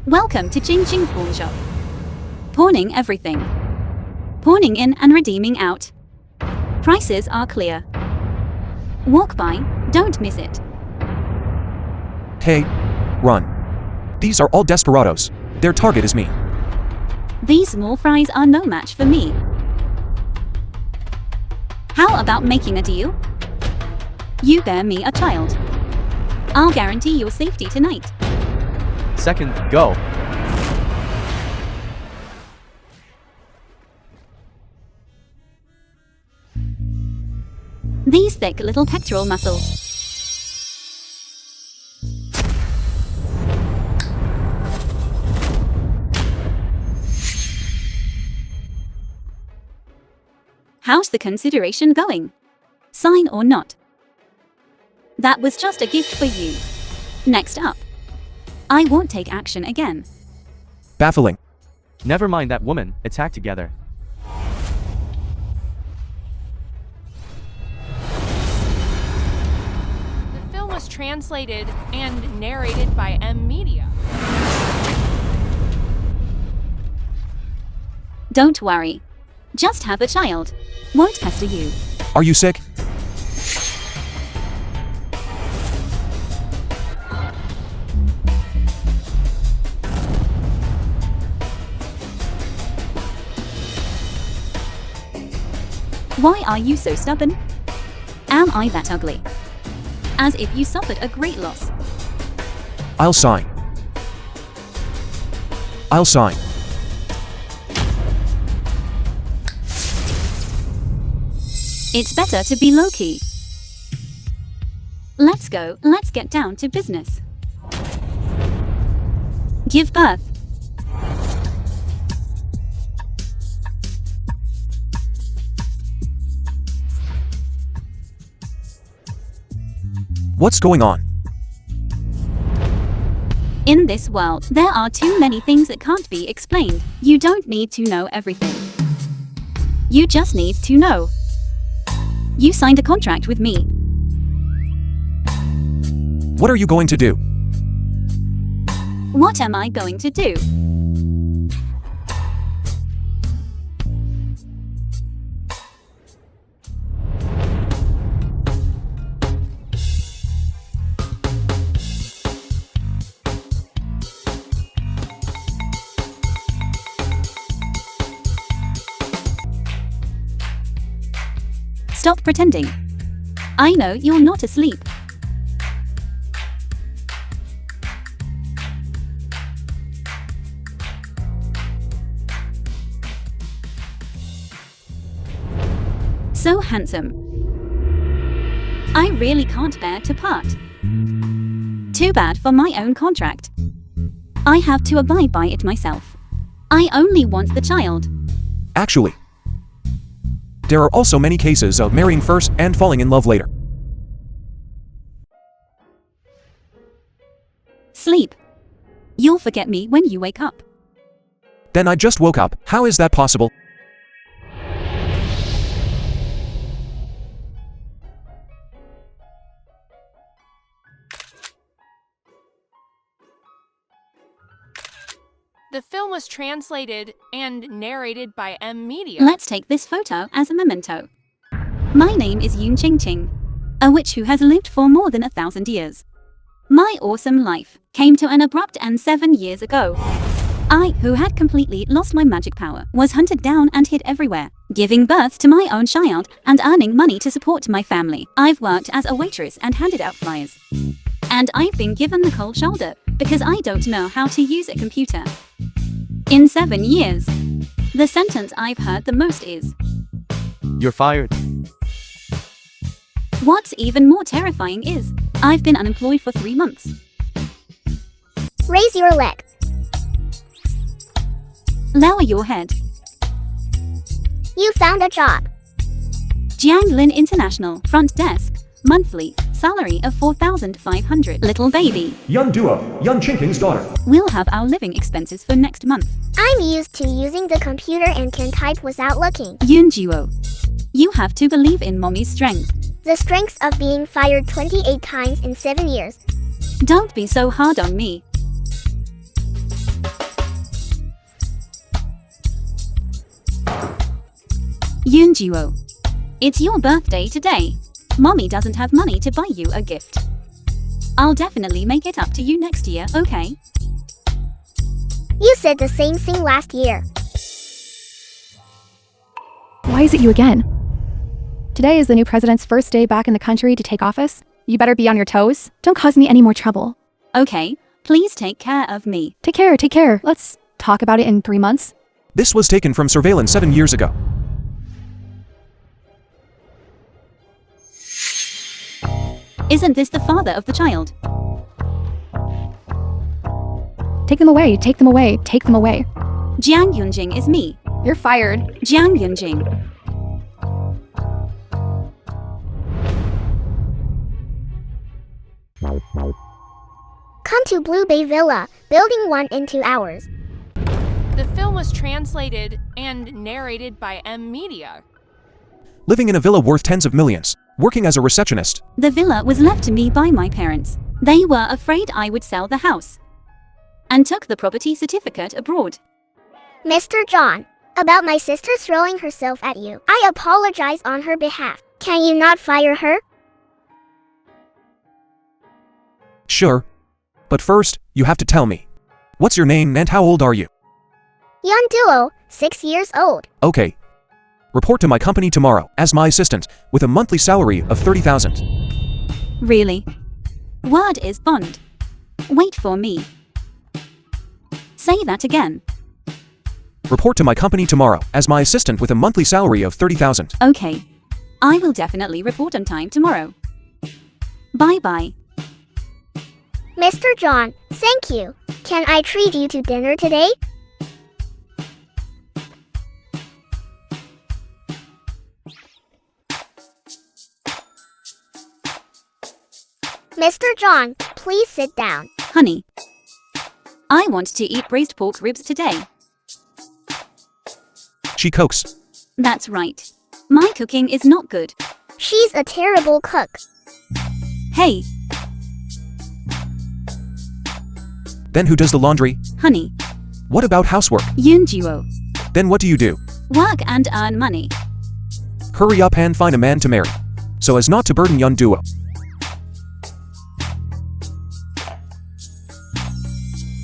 Welcome to Ching Ching Pawn Shop. Pawning everything. Pawning in and redeeming out. Prices are clear. Walk by, don't miss it. Hey, run. These are all desperados. Their target is me. These small fries are no match for me. How about making a deal? You bear me a child. I'll guarantee your safety tonight. Second, go. These thick little pectoral muscles. How's the consideration going? Sign or not? That was just a gift for you. Next up. I won't take action again. Baffling. Never mind that woman, attack together. The film was translated and narrated by M Media. Don't worry. Just have a child. Won't pester you. Are you sick? Why are you so stubborn? Am I that ugly? As if you suffered a great loss. I'll sign. I'll sign. It's better to be low-key. Let's go, let's get down to business. Give birth. What's going on? In this world, there are too many things that can't be explained. You don't need to know everything. You just need to know. You signed a contract with me. What are you going to do? What am I going to do? Stop pretending. I know you're not asleep. So handsome. I really can't bear to part. Too bad for my own contract. I have to abide by it myself. I only want the child. Actually, there are also many cases of marrying first and falling in love later. Sleep. You'll forget me when you wake up. Then I just woke up. How is that possible? The film was translated and narrated by M Media. Let's take this photo as a memento. My name is Yoon Ching Ching, a witch who has lived for more than 1,000 years. My awesome life came to an abrupt end 7 years ago. I, who had completely lost my magic power, was hunted down and hid everywhere, giving birth to my own child and earning money to support my family. I've worked as a waitress and handed out flyers. And I've been given the cold shoulder because I don't know how to use a computer. In 7 years, the sentence I've heard the most is, You're fired. what's even more terrifying is, I've been unemployed for 3 months. Raise your leg. Lower your head. You found a job. Jianglin International, front desk, monthly, salary of 4,500. Little baby. Young Duo, Young Chinking's daughter. We'll have our living expenses for next month. I'm used to using the computer and can type without looking. Yoon Duo. You have to believe in mommy's strength. The strength of being fired 28 times in 7 years. Don't be so hard on me. Yunjuo. It's your birthday today. Mommy doesn't have money to buy you a gift. I'll definitely make it up to you next year, okay? You said the same thing last year. Why is it you again? Today is the new president's first day back in the country to take office. You better be on your toes. Don't cause me any more trouble. Okay, please take care of me. Take care, take care. Let's talk about it in 3 months. This was taken from surveillance 7 years ago. Isn't this the father of the child? Take them away, take them away, take them away. Jiang Yunjing is me. You're fired. Jiang Yunjing. Come to Blue Bay Villa, building 1 in 2 hours. The film was translated and narrated by Media. Living in a villa worth tens of millions. Working as a receptionist. The villa was left to me by my parents. They were afraid I would sell the house and took the property certificate abroad. Mr. John, about my sister throwing herself at you. I apologize on her behalf. Can you not fire her? Sure. But first, you have to tell me. What's your name and how old are you? Young duo, 6 years old. Okay. Report to my company tomorrow as my assistant with a monthly salary of 30,000. Really? Word is bond. Wait for me. Say that again. Report to my company tomorrow as my assistant with a monthly salary of 30,000. Okay. I will definitely report on time tomorrow. Bye-bye. Mr. John, thank you. Can I treat you to dinner today? Mr. John, please sit down. Honey, I want to eat braised pork ribs today. She cooks. That's right. My cooking is not good. She's a terrible cook. Hey, Then who does the laundry? honey, What about housework? Yunjuo. Then what do you do? Work and earn money. Hurry up and find a man to marry, so as not to burden Yun Duo.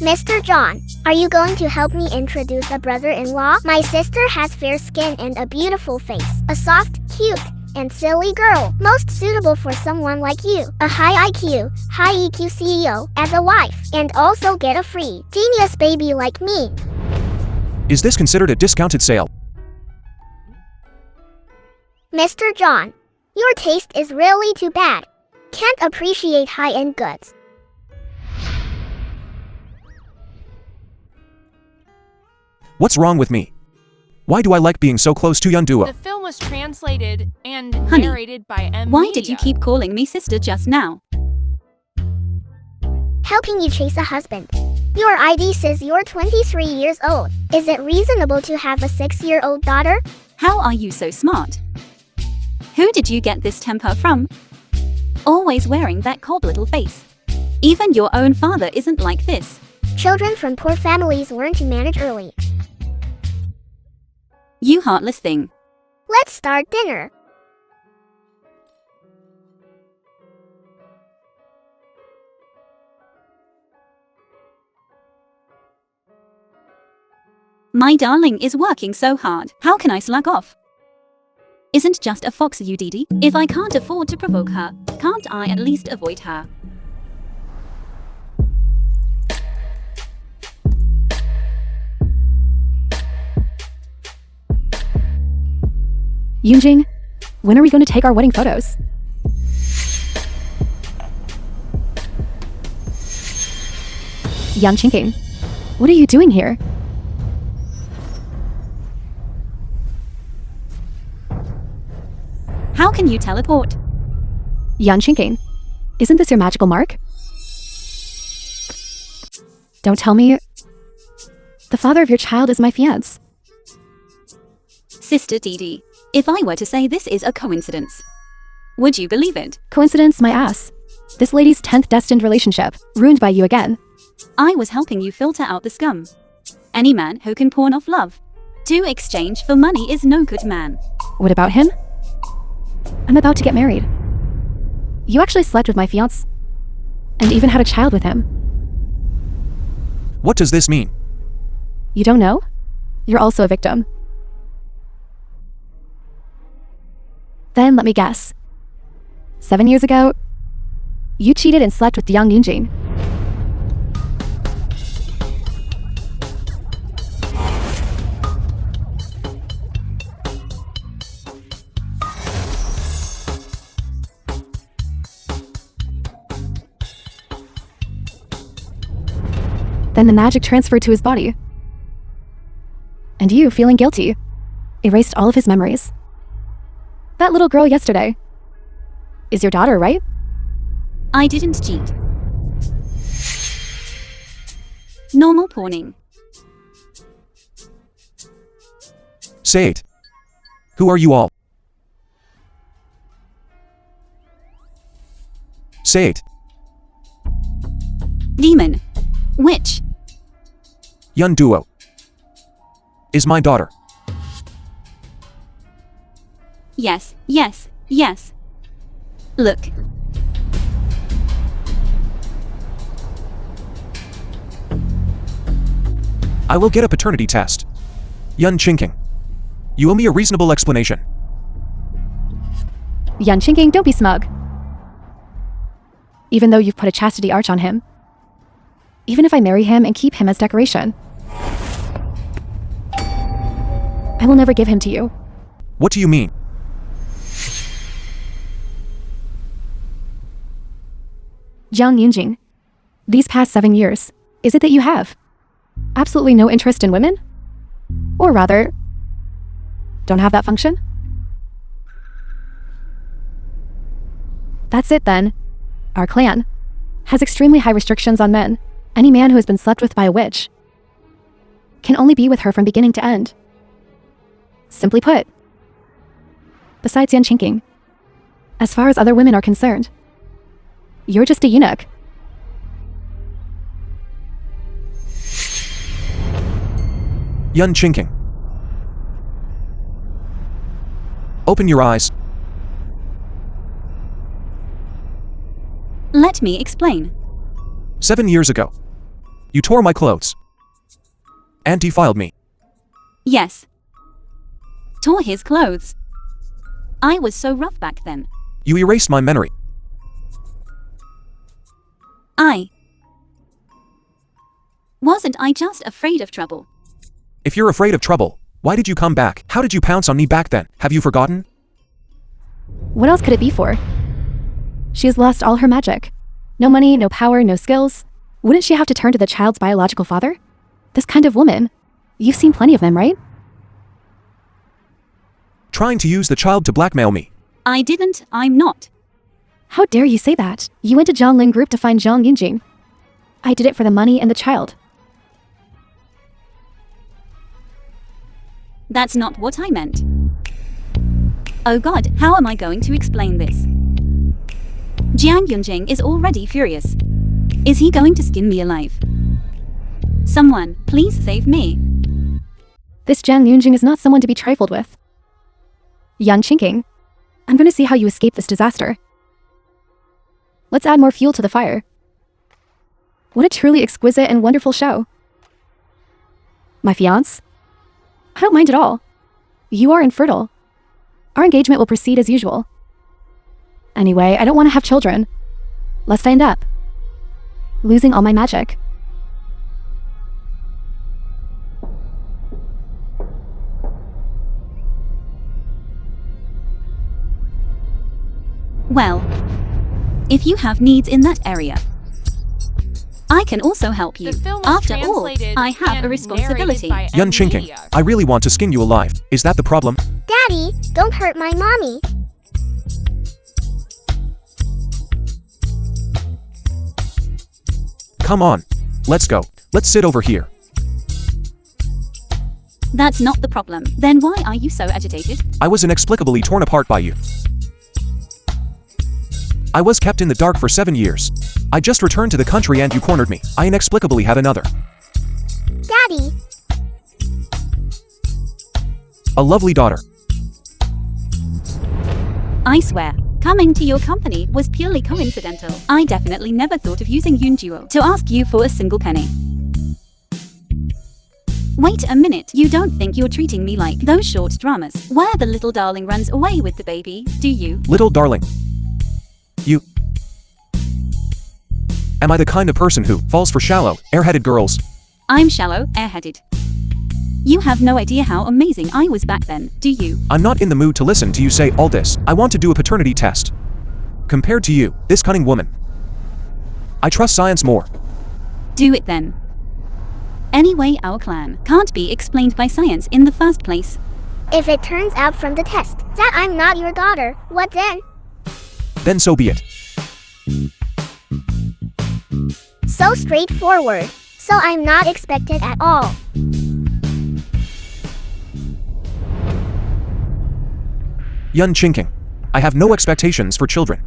Mr. John, are you going to help me introduce a brother-in-law? My sister has fair skin and a beautiful face. A soft, cute, and silly girl. Most suitable for someone like you. A high IQ, high EQ CEO as a wife. And also get a free, genius baby like me. Is this considered a discounted sale? Mr. John, your taste is really too bad. Can't appreciate high-end goods. What's wrong with me? Why do I like being so close to Yun Duo? The film was translated and Honey, narrated by Why did you keep calling me sister just now? Helping you chase a husband. Your ID says you're 23 years old. Is it reasonable to have a 6-year-old daughter? How are you so smart? Who did you get this temper from? Always wearing that cold little face. Even your own father isn't like this. Children from poor families learn to manage early. You heartless thing. Let's start dinner. My darling is working so hard. How can I slack off? Isn't just a fox you, Didi? If I can't afford to provoke her, can't I at least avoid her? Yunjing, when are we going to take our wedding photos? Yan Qingqing, what are you doing here? How can you teleport? Yan Qingqing, isn't this your magical mark? Don't tell me the father of your child is my fiancé. Sister Didi, if I were to say this is a coincidence, would you believe it? Coincidence, my ass. This lady's 10th destined relationship, ruined by you again. I was helping you filter out the scum. Any man who can pawn off love To exchange for money is no good man. What about him? I'm about to get married. You actually slept with my fiancé and even had a child with him. What does this mean? You don't know? You're also a victim. Then let me guess. 7 years ago, you cheated and slept with young Yunjing. Then the magic transferred to his body. And you, feeling guilty, erased all of his memories. That little girl yesterday is your daughter, right? I didn't cheat. Normal porning. Say it. Who are you all? Say it. Demon. Witch. Yun Duo is my daughter. Yes, yes, yes. Look. I will get a paternity test. Yun Chinking. You owe me a reasonable explanation. Yun Chinking, don't be smug. Even though you've put a chastity arch on him. Even if I marry him and keep him as decoration, I will never give him to you. What do you mean? Jiang Yunjing, these past 7 years, is it that you have absolutely no interest in women? Or rather, don't have that function? That's it then. Our clan has extremely high restrictions on men. Any man who has been slept with by a witch can only be with her from beginning to end. Simply put. Besides Yun Chinking, as far as other women are concerned, you're just a eunuch. Yun Chinking. Open your eyes. Let me explain. 7 years ago, you tore my clothes and defiled me. Yes. Tore his clothes. I was so rough back then. You erased my memory. Wasn't I just afraid of trouble? If you're afraid of trouble, why did you come back? How did you pounce on me back then? Have you forgotten? What else could it be for? She has lost all her magic. No money, no power, no skills. Wouldn't she have to turn to the child's biological father? This kind of woman. You've seen plenty of them, right? Trying to use the child to blackmail me. I didn't, I'm not. How dare you say that? You went to Zhonglin Group to find Zhang Yunjing. I did it for the money and the child. That's not what I meant. Oh God, how am I going to explain this? Jiang Yunjing is already furious. Is he going to skin me alive? Someone, please save me. This Jiang Yunjing is not someone to be trifled with. Yun Chinking, I'm going to see how you escape this disaster. Let's add more fuel to the fire. What a truly exquisite and wonderful show. My fiancé? I don't mind at all. You are infertile. Our engagement will proceed as usual. Anyway, I don't want to have children, lest I end up losing all my magic. Well, if you have needs in that area, I can also help you. The film was After all, translated I have and a responsibility. narrated by Yun Chinking, media. I really want to skin you alive. Is that the problem? Daddy, don't hurt my mommy. Come on. Let's go. Let's sit over here. That's not the problem. Then why are you so agitated? I was inexplicably torn apart by you. I was kept in the dark for 7 years. I just returned to the country and you cornered me. I inexplicably have another. Daddy, a lovely daughter. I swear, coming to your company was purely coincidental. I definitely never thought of using Yoon Duo to ask you for a single penny. Wait a minute, you don't think you're treating me like those short dramas where the little darling runs away with the baby, do you? Little darling. You. Am I the kind of person who falls for shallow, airheaded girls? I'm shallow, airheaded. You have no idea how amazing I was back then, do you? I'm not in the mood to listen to you say all this. I want to do a paternity test. Compared to you, this cunning woman. I trust science more. Do it then. Anyway, our clan can't be explained by science in the first place. If it turns out from the test that I'm not your daughter, what then? Then so be it. So straightforward. So I'm not expected at all. Yun Chinking. I have no expectations for children.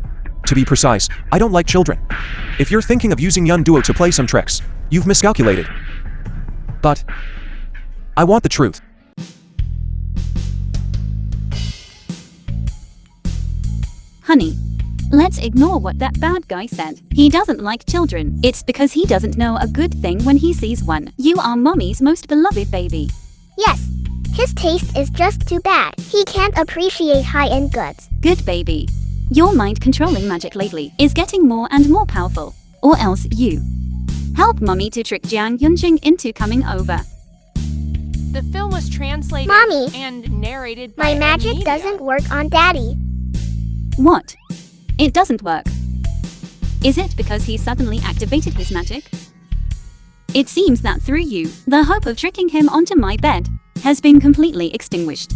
To be precise, I don't like children. If you're thinking of using Yun Duo to play some tricks, you've miscalculated. But I want the truth. Honey, let's ignore what that bad guy said. He doesn't like children. It's because he doesn't know a good thing when he sees one. You are mommy's most beloved baby. Yes, his taste is just too bad. He can't appreciate high-end goods. Good baby. Your mind-controlling magic lately is getting more and more powerful. Or else you help mommy to trick Jiang Yunjing into coming over. The film was translated Mommy, and narrated by My M magic Media. doesn't work on Daddy. What? It doesn't work. Is it because he suddenly activated his magic? It seems that through you, the hope of tricking him onto my bed has been completely extinguished.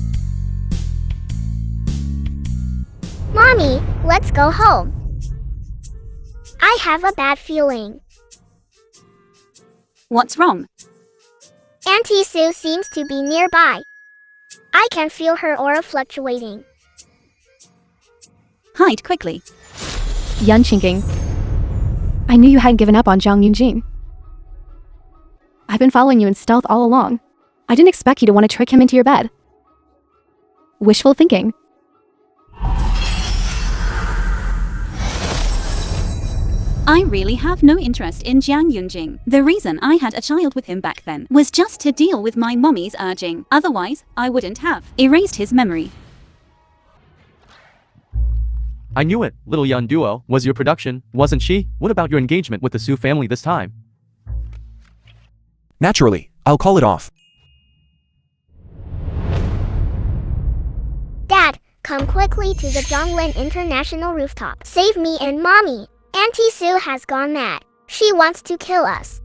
Mommy, let's go home. I have a bad feeling. What's wrong? Auntie Sue seems to be nearby. I can feel her aura fluctuating. Hide quickly. Yun Chinking. I knew you hadn't given up on Jiang Yunjing. I've been following you in stealth all along. I didn't expect you to want to trick him into your bed. Wishful thinking. I really have no interest in Jiang Yunjing. The reason I had a child with him back then was just to deal with my mommy's urging. Otherwise, I wouldn't have erased his memory. I knew it. Little Yun Duo was your production, wasn't she? What about your engagement with the Su family this time? Naturally, I'll call it off. Dad, come quickly to the Zhonglin International rooftop. Save me and Mommy. Auntie Sue has gone mad. She wants to kill us.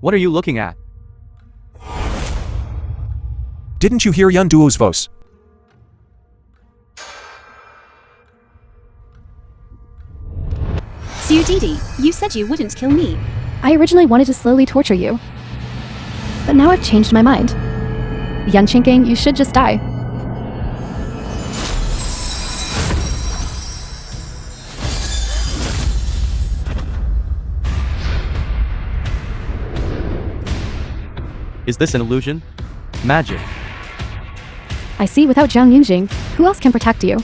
What are you looking at? Didn't you hear Yun Duo's voice? Su Didi, you said you wouldn't kill me. I originally wanted to slowly torture you. But now I've changed my mind. Yun Chinking, you should just die. Is this an illusion? Magic. I see without Jiang Yunjing, who else can protect you?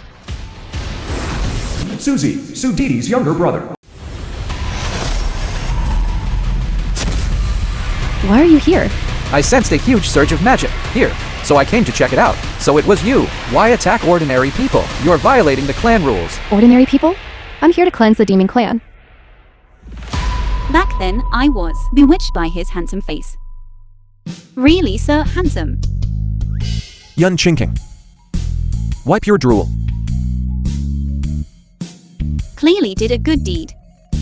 Susie, Su Didi's younger brother. Why are you here? I sensed a huge surge of magic here, so I came to check it out. So it was you. Why attack ordinary people? You're violating the clan rules. Ordinary people? I'm here to cleanse the demon clan. Back then, I was bewitched by his handsome face. Really, sir, handsome. Yun Chinking. Wipe your drool. Clearly did a good deed.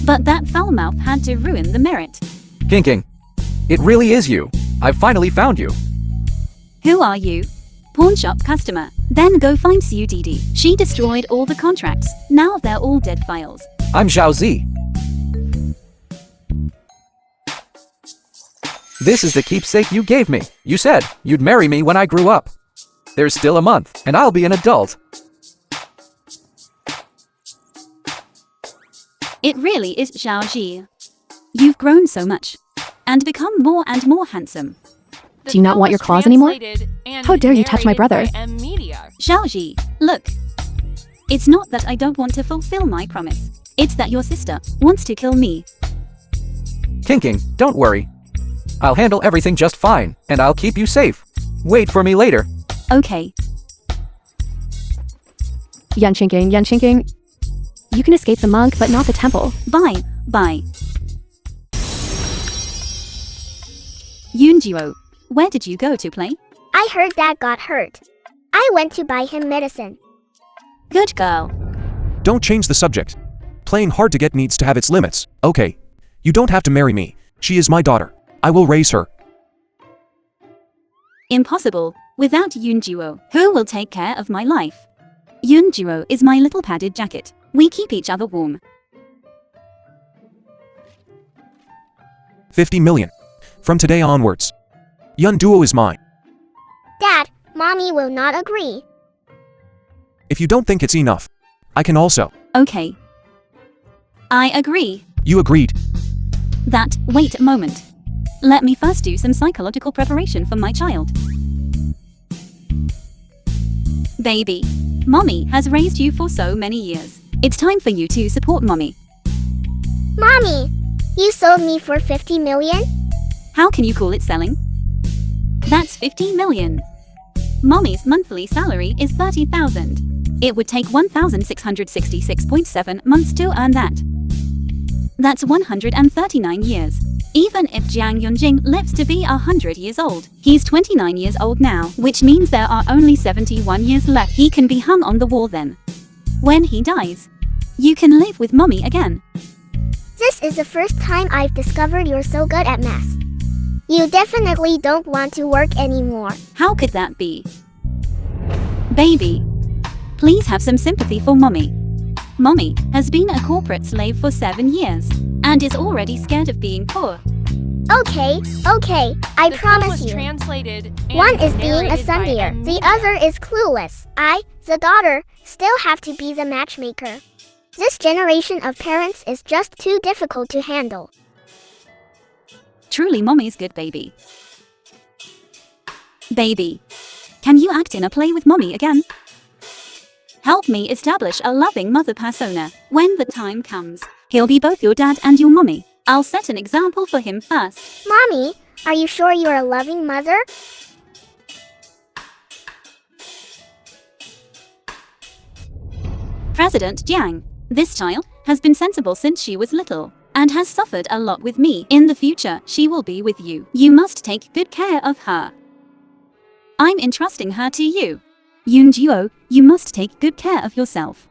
But that foul mouth had to ruin the merit. Kinking. It really is you. I've finally found you. Who are you? Pawn shop customer. Then go find Su Didi. She destroyed all the contracts. Now they're all dead files. I'm Zhao Zi. This is the keepsake you gave me. You said you'd marry me when I grew up. There's still a month, and I'll be an adult. It really is Zhao Ji. You've grown so much. And become more and more handsome. The Do you not film want your was claws anymore? translated and How dare you touch my narrated brother? by Media. Xiaoji, look. It's not that I don't want to fulfill my promise. It's that your sister wants to kill me. King, don't worry. I'll handle everything just fine, and I'll keep you safe. Wait for me later. Okay. Yun Chinking. You can escape the monk, but not the temple. Bye. Yunjiro, where did you go to play? I heard Dad got hurt. I went to buy him medicine. Good girl. Don't change the subject. Playing hard to get needs to have its limits, okay? You don't have to marry me. She is my daughter. I will raise her. Impossible. Without Yunjiro, who will take care of my life? Yunjiro is my little padded jacket. We keep each other warm. 50 million. From today onwards. Yun Duo is mine. Dad, Mommy will not agree. If you don't think it's enough, I can also. Okay. I agree. You agreed. Wait a moment. Let me first do some psychological preparation for my child. Baby, Mommy has raised you for so many years. It's time for you to support Mommy. Mommy, you sold me for 50 million? How can you call it selling? That's 50 million. Mommy's monthly salary is 30,000. It would take 1,666.7 months to earn that. That's 139 years. Even if Jiang Yunjing lives to be 100 years old, he's 29 years old now, which means there are only 71 years left. He can be hung on the wall then. When he dies, you can live with Mommy again. This is the first time I've discovered you're so good at math. You definitely don't want to work anymore. How could that be? Baby, please have some sympathy for Mommy. Mommy has been a corporate slave for 7 years and is already scared of being poor. Okay, I The film promise was you. translated and One is being a narrated by son deer, the Media. other is clueless. I, the daughter, still have to be the matchmaker. This generation of parents is just too difficult to handle. Truly Mommy's good baby. Baby, can you act in a play with Mommy again? Help me establish a loving mother persona. When the time comes, he'll be both your dad and your Mommy. I'll set an example for him first. Mommy, are you sure you're a loving mother? President Jiang, this child has been sensible since she was little and has suffered a lot with me. In the future, she will be with you. You must take good care of her. I'm entrusting her to you. Yunjiro, you must take good care of yourself.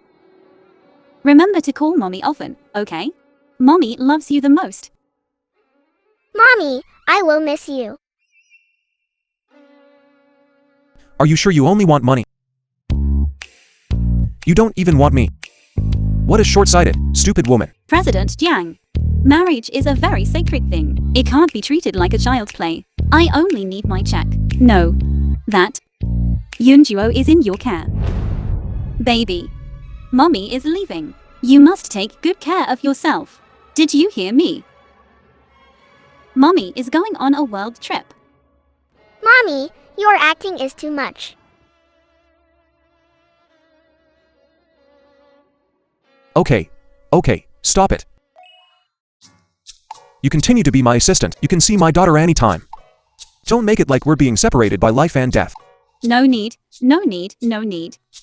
Remember to call Mommy often, okay? Mommy loves you the most. Mommy, I will miss you. Are you sure you only want money? You don't even want me. What a short-sighted, stupid woman. President Jiang, marriage is a very sacred thing. It can't be treated like a child's play. I only need my check. No. That. Yunjiro is in your care. Baby, Mommy is leaving. You must take good care of yourself. Did you hear me? Mommy is going on a world trip. Mommy, your acting is too much. Okay, stop it. You continue to be my assistant. You can see my daughter anytime. Don't make it like we're being separated by life and death. No need.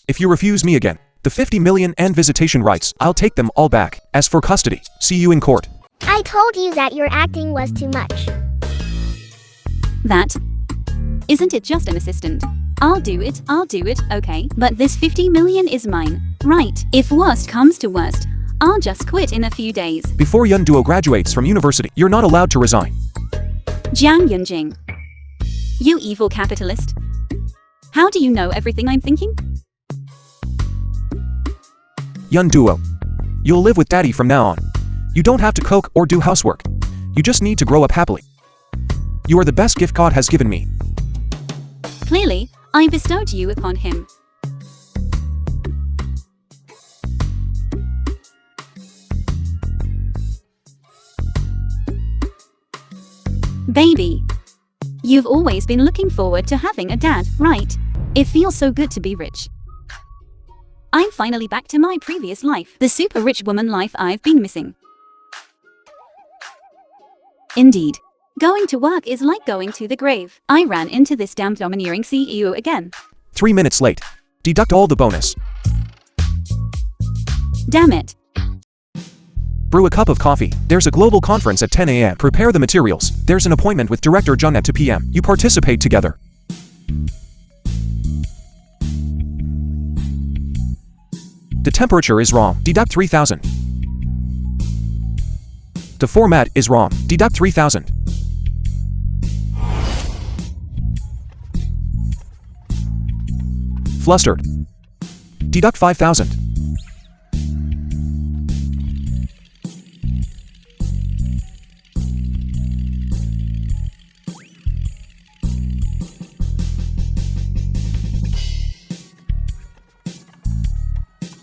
If you refuse me again, the 50 million and visitation rights, I'll take them all back. As for custody, see you in court. I told you that your acting was too much. That. Isn't it just an assistant? I'll do it, okay? But this 50 million is mine, right? If worst comes to worst, I'll just quit in a few days. Before Yun Duo graduates from university, you're not allowed to resign. Jiang Yunjing. You evil capitalist. How do you know everything I'm thinking? Yun Duo. You'll live with daddy from now on. You don't have to cook or do housework. You just need to grow up happily. You are the best gift God has given me. Clearly, I bestowed you upon him. Baby, You've always been looking forward to having a dad, right? It feels so good to be rich. I'm finally back to my previous life, the super rich woman life I've been missing. Indeed. Going to work is like going to the grave. I ran into this damn domineering CEO again. 3 minutes late. Deduct all the bonus. Damn it. Brew a cup of coffee. There's a global conference at 10 a.m. Prepare the materials. There's an appointment with Director John at 2 p.m. You participate together. The temperature is wrong. Deduct 3,000. The format is wrong. Deduct 3,000. Flustered. Deduct 5,000.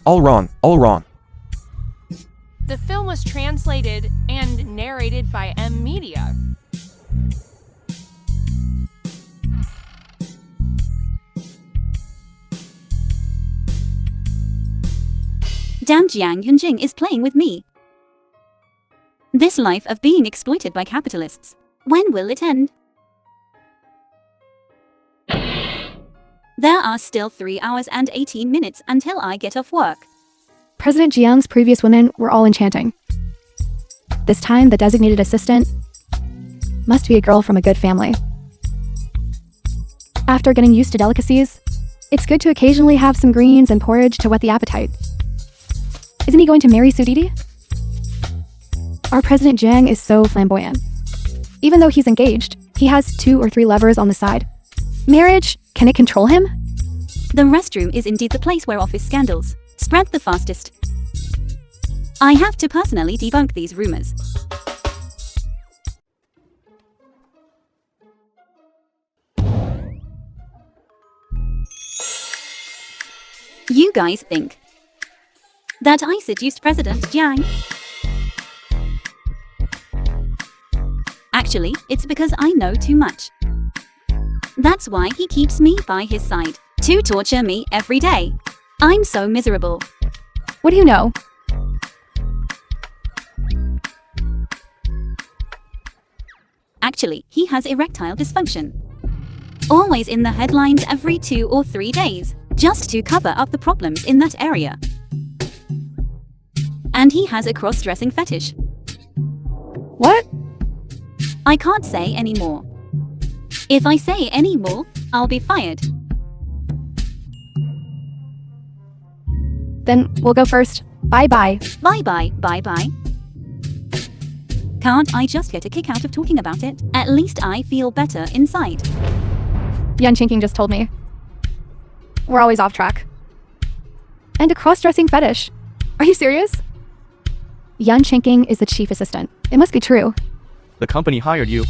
All wrong, all wrong. The film was translated and narrated by Media. Damn, Jiang Yunjing is playing with me. This life of being exploited by capitalists. When will it end? There are still 3 hours and 18 minutes until I get off work. President Jiang's previous women were all enchanting. This time, the designated assistant must be a girl from a good family. After getting used to delicacies, it's good to occasionally have some greens and porridge to whet the appetite. Isn't he going to marry Sudidi? Our President Jiang is so flamboyant. Even though he's engaged, he has 2 or 3 lovers on the side. Marriage, can it control him? The restroom is indeed the place where office scandals spread the fastest. I have to personally debunk these rumors. You guys think that I seduced President Jiang? Actually, it's because I know too much. That's why he keeps me by his side, to torture me every day. I'm so miserable. What do you know? Actually, he has erectile dysfunction. Always in the headlines every 2 or 3 days, just to cover up the problems in that area. And he has a cross-dressing fetish. What? I can't say any more. If I say any more, I'll be fired. Then we'll go first. Bye-bye. Bye-bye, bye-bye. Can't I just get a kick out of talking about it? At least I feel better inside. Yan Chinking just told me. We're always off track. And a cross-dressing fetish. Are you serious? Yan Chinking is the chief assistant. It must be true. The company hired you.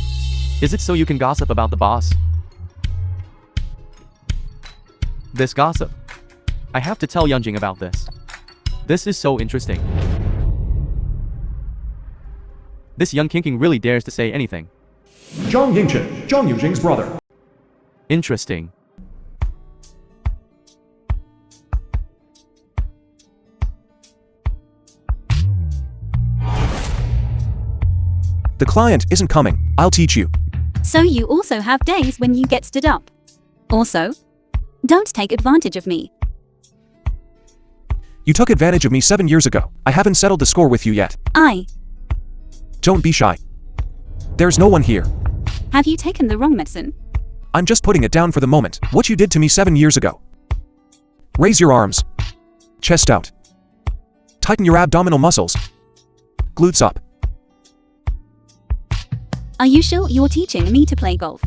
Is it so you can gossip about the boss? This gossip. I have to tell Yunjing about this. This is so interesting. This young Kinking really dares to say anything. Zhang Yingchen, Zhang Yunjing's brother. Interesting. The client isn't coming. I'll teach you. So you also have days when you get stood up. Also, don't take advantage of me. You took advantage of me 7 years ago. I haven't settled the score with you yet. Don't be shy. There's no one here. Have you taken the wrong medicine? I'm just putting it down for the moment. What you did to me 7 years ago. Raise your arms. Chest out. Tighten your abdominal muscles. Glutes up. Are you sure you're teaching me to play golf?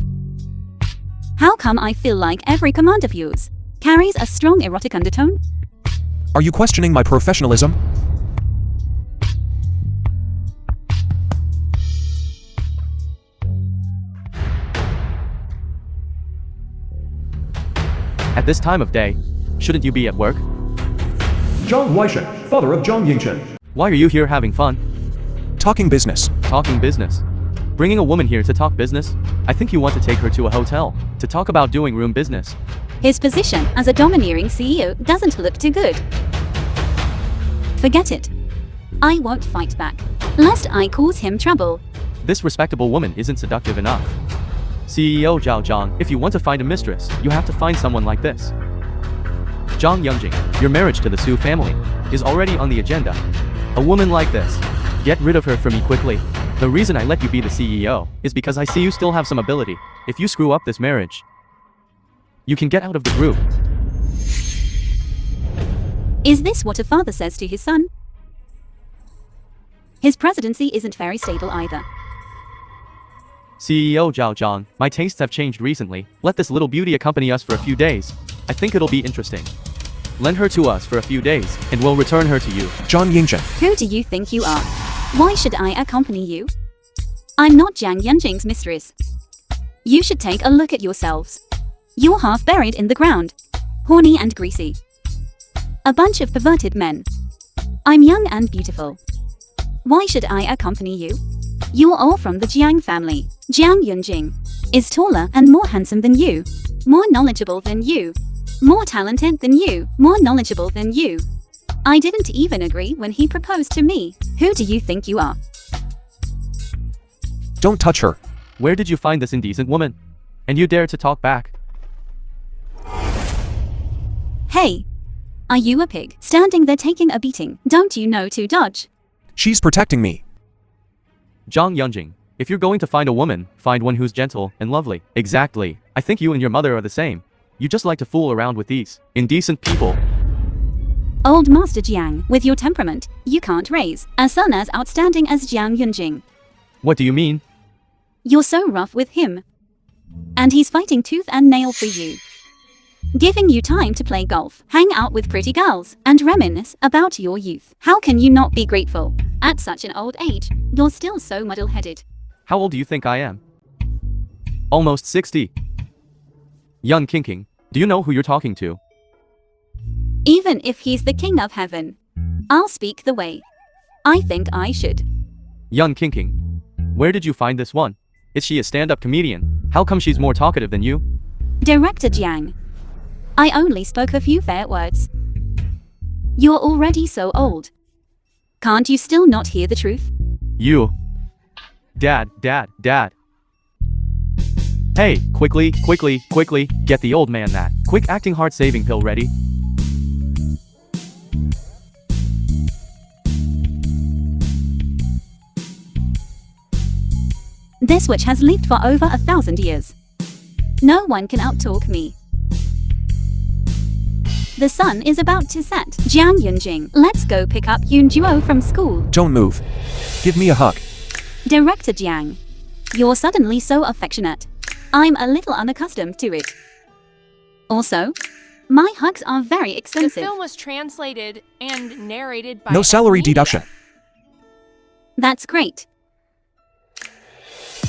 How come I feel like every command of yours carries a strong erotic undertone? Are you questioning my professionalism? At this time of day, shouldn't you be at work? Zhang Weishen, father of Zhang Yingchen. Why are you here having fun? Talking business. Talking business. Bringing a woman here to talk business? I think you want to take her to a hotel to talk about doing room business. His position as a domineering CEO doesn't look too good. Forget it. I won't fight back, lest I cause him trouble. This respectable woman isn't seductive enough. CEO Zhao Zhang, if you want to find a mistress, you have to find someone like this. Zhang Yunjing, your marriage to the Su family is already on the agenda. A woman like this. Get rid of her for me quickly. The reason I let you be the CEO is because I see you still have some ability. If you screw up this marriage, you can get out of the group. Is this what a father says to his son? His presidency isn't very stable either. CEO Zhao Zhang, my tastes have changed recently. Let this little beauty accompany us for a few days. I think it'll be interesting. Lend her to us for a few days, and we'll return her to you. Zhang Yingjing. Who do you think you are? Why should I accompany you? I'm not Zhang Yunjing's mistress. You should take a look at yourselves. You're half buried in the ground. Horny and greasy. A bunch of perverted men. I'm young and beautiful. Why should I accompany you? You're all from the Jiang family. Jiang Yunjing is taller and more handsome than you. More knowledgeable than you. More talented than you. More knowledgeable than you. I didn't even agree when he proposed to me. Who do you think you are? Don't touch her. Where did you find this indecent woman? And you dare to talk back? Hey! Are you a pig? Standing there taking a beating. Don't you know to dodge? She's protecting me. Zhang Yunjing, if you're going to find a woman, find one who's gentle and lovely. Exactly. I think you and your mother are the same. You just like to fool around with these indecent people. Old Master Jiang, with your temperament, you can't raise a son as outstanding as Jiang Yunjing. What do you mean? You're so rough with him. And he's fighting tooth and nail for you. Giving you time to play golf, hang out with pretty girls, and reminisce about your youth. How can you not be grateful? At such an old age, you're still so muddle-headed. How old do you think I am? Almost 60. Yun Qingqing, do you know who you're talking to? Even if he's the king of heaven, I'll speak the way I think I should. Yun Qingqing, where did you find this one? Is she a stand-up comedian? How come she's more talkative than you? Director Jiang, I only spoke a few fair words. You're already so old. Can't you still not hear the truth? You. Dad. Hey, quickly, get the old man that quick acting heart-saving pill ready. This witch has lived for over 1,000 years. No one can outtalk me. The sun is about to set. Jiang Yunjing, let's go pick up Yun Juo from school. Don't move. Give me a hug. Director Jiang, you're suddenly so affectionate. I'm a little unaccustomed to it. Also, my hugs are very The expensive. film was translated and narrated by No salary media. deduction. That's great.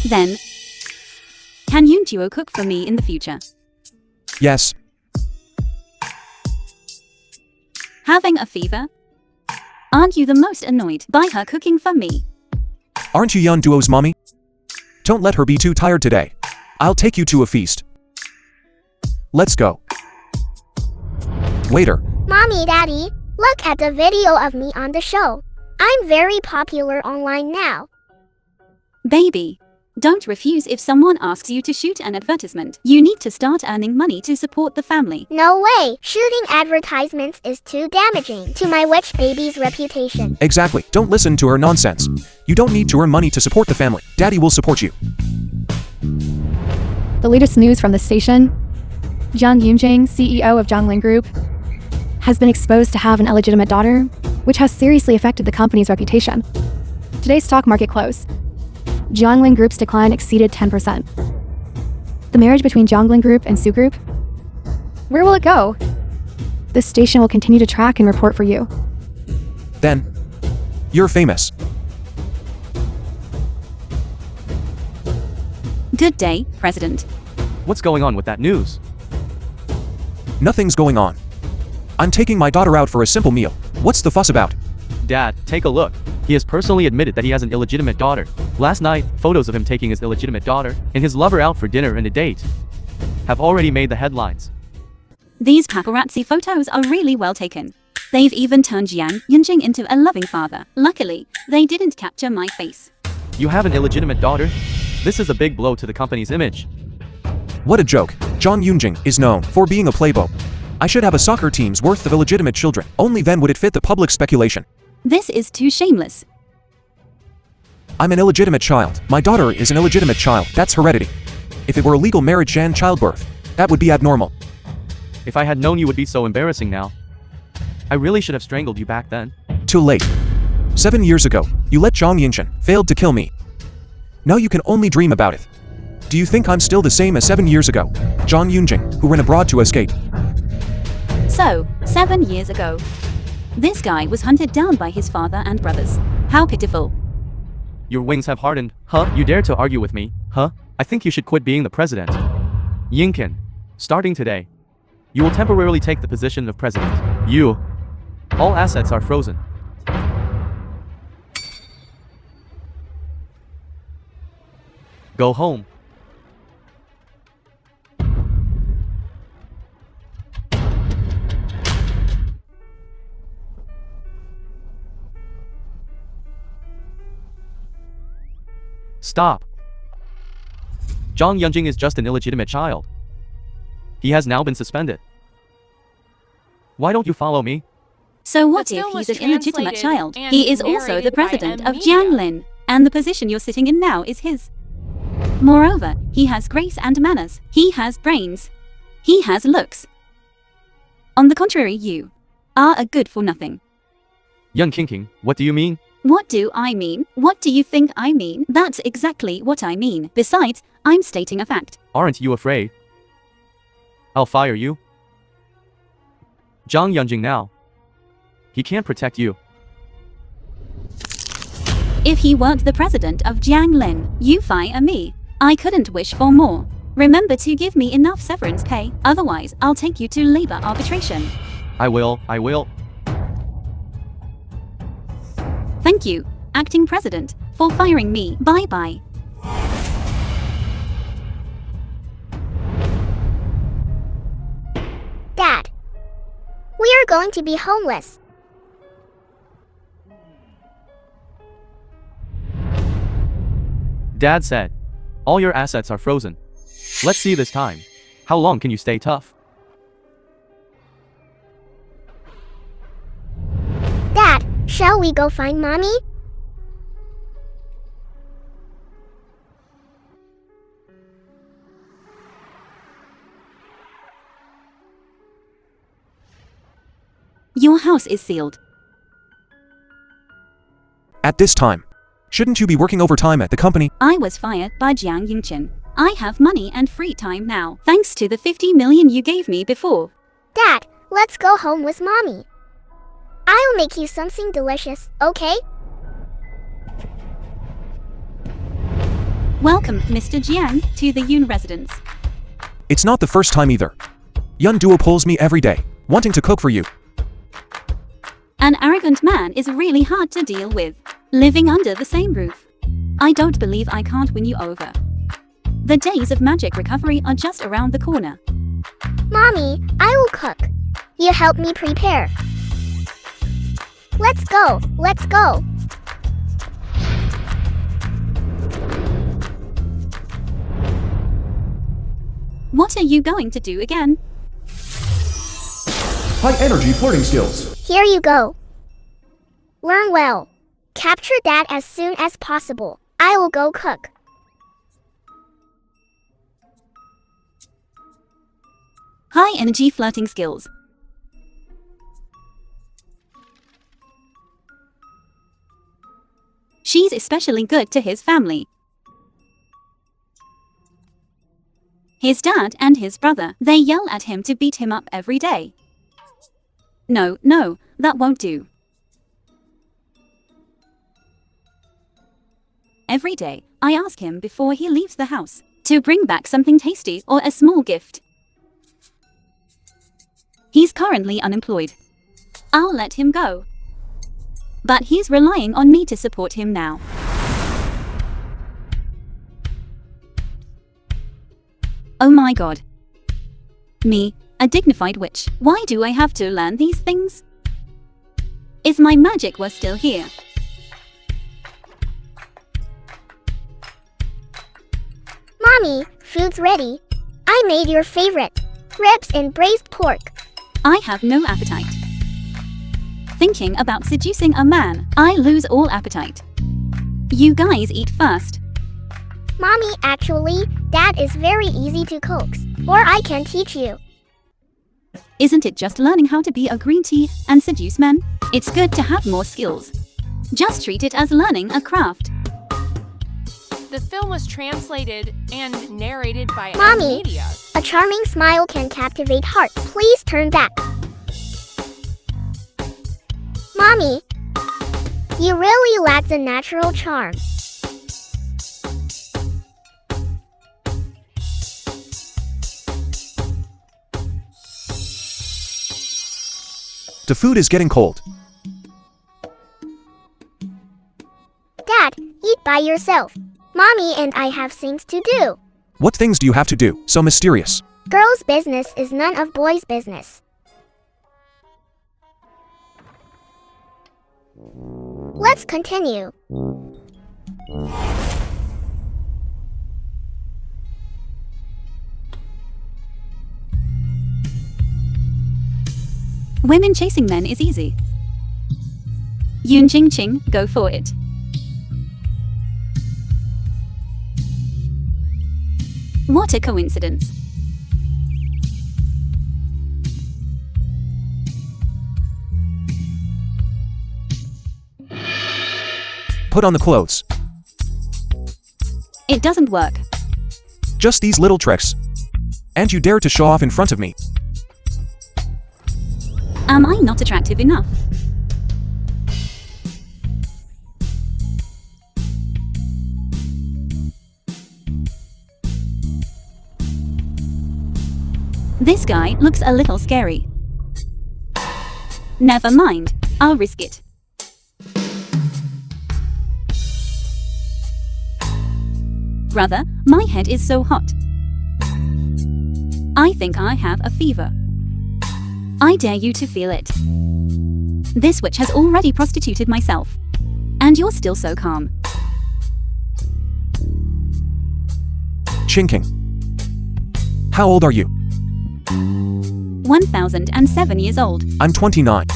Then, can Yun Juo cook for me in the future? Yes. Having a fever? Aren't you the most annoyed by her cooking for me? Aren't you Yun Duo's mommy? Don't let her be too tired today. I'll take you to a feast. Let's go. Waiter. Mommy, Daddy, look at the video of me on the show. I'm very popular online now. Baby, don't refuse if someone asks you to shoot an advertisement. You need to start earning money to support the family. No way! Shooting advertisements is too damaging to my witch baby's reputation. Exactly. Don't listen to her nonsense. You don't need to earn money to support the family. Daddy will support you. The latest news from the station: Zhang Yunjing, CEO of Zhongling Group, has been exposed to have an illegitimate daughter, which has seriously affected the company's reputation. Today's stock market close. Zhongling Group's decline exceeded 10%. The marriage between Zhongling Group and Su Group? Where will it go? This station will continue to track and report for you. Then, you're famous. Good day, President. What's going on with that news? Nothing's going on. I'm taking my daughter out for a simple meal. What's the fuss about? Dad, take a look. He has personally admitted that he has an illegitimate daughter. Last night, photos of him taking his illegitimate daughter and his lover out for dinner and a date have already made the headlines. These paparazzi photos are really well taken. They've even turned Jiang Yunjing into a loving father. Luckily, they didn't capture my face. You have an illegitimate daughter? This is a big blow to the company's image. What a joke. Zhang Yunjing is known for being a playboy. I should have a soccer team's worth of illegitimate children. Only then would it fit the public speculation. This is too shameless. I'm an illegitimate child. My daughter is an illegitimate child. That's heredity. If it were a legal marriage and childbirth, that would be abnormal. If I had known you would be so embarrassing now, I really should have strangled you back then. Too late. 7 years ago, you let Zhang Yunjing failed to kill me. Now you can only dream about it. Do you think I'm still the same as 7 years ago? Zhang Yunjing, who ran abroad to escape. So, 7 years ago, this guy was hunted down by his father and brothers. How pitiful. Your wings have hardened, huh? You dare to argue with me, huh? I think you should quit being the president. Yingqin, starting today, you will temporarily take the position of president. All assets are frozen. Go home. Stop. Zhang Yunjing is just an illegitimate child. He has now been suspended. Why don't you follow me? So what The if film he's was an illegitimate translated child? and He is also the narrated by president of Media. Jianglin, and the position you're sitting in now is his. Moreover, he has grace and manners. He has brains. He has looks. On the contrary, you are a good for nothing. Yun Qingqing, what do you mean? What do I mean? What do you think I mean? That's exactly what I mean. Besides, I'm stating a fact. Aren't you afraid? I'll fire you. Zhang Yunjing now. He can't protect you. If he weren't the president of Jianglin, you fire me. I couldn't wish for more. Remember to give me enough severance pay, otherwise I'll take you to labor arbitration. I will. Thank you, acting president, for firing me. Bye-bye. Dad, we are going to be homeless. Dad said, all your assets are frozen. Let's see this time. How long can you stay tough? Dad, shall we go find Mommy? Your house is sealed. At this time, shouldn't you be working overtime at the company? I was fired by Jiang Yingqin. I have money and free time now, thanks to the 50 million you gave me before. Dad, let's go home with Mommy. I'll make you something delicious, okay? Welcome, Mr. Jiang, to the Yun residence. It's not the first time either. Yun Duo pulls me every day, wanting to cook for you. An arrogant man is really hard to deal with. Living under the same roof. I don't believe I can't win you over. The days of magic recovery are just around the corner. Mommy, I will cook. You help me prepare. Let's go, let's go. What are you going to do again? High energy flirting skills. Here you go. Learn well. Capture Dad as soon as possible. I will go cook. High energy flirting skills. She's especially good to his family. His dad and his brother, they yell at him to beat him up every day. No, that won't do. Every day, I ask him before he leaves the house to bring back something tasty or a small gift. He's currently unemployed. I'll let him go. But he's relying on me to support him now. Oh my god. Me, a dignified witch. Why do I have to learn these things? If my magic was still here. Mommy, food's ready. I made your favorite. Ribs and braised pork. I have no appetite. Thinking about seducing a man, I lose all appetite. You guys eat first. Mommy, actually, Dad is very easy to coax. Or I can teach you. Isn't it just learning how to be a green tea and seduce men? It's good to have more skills. Just treat it as learning a craft. The film was translated and narrated by Mommy, Media. a charming smile can captivate hearts. Please turn back. Mommy, you really lack the natural charm. The food is getting cold. Dad, eat by yourself. Mommy and I have things to do. What things do you have to do? So mysterious. Girls' business is none of boys' business. Let's continue. Women chasing men is easy. Yun Ching Ching, go for it. What a coincidence. Put on the clothes. It doesn't work. Just these little tricks. And you dare to show off in front of me. Am I not attractive enough? This guy looks a little scary. Never mind, I'll risk it. Brother, my head is so hot. I think I have a fever. I dare you to feel it. This witch has already prostituted myself. And you're still so calm. Chinking. How old are you? 1007 years old. I'm 29.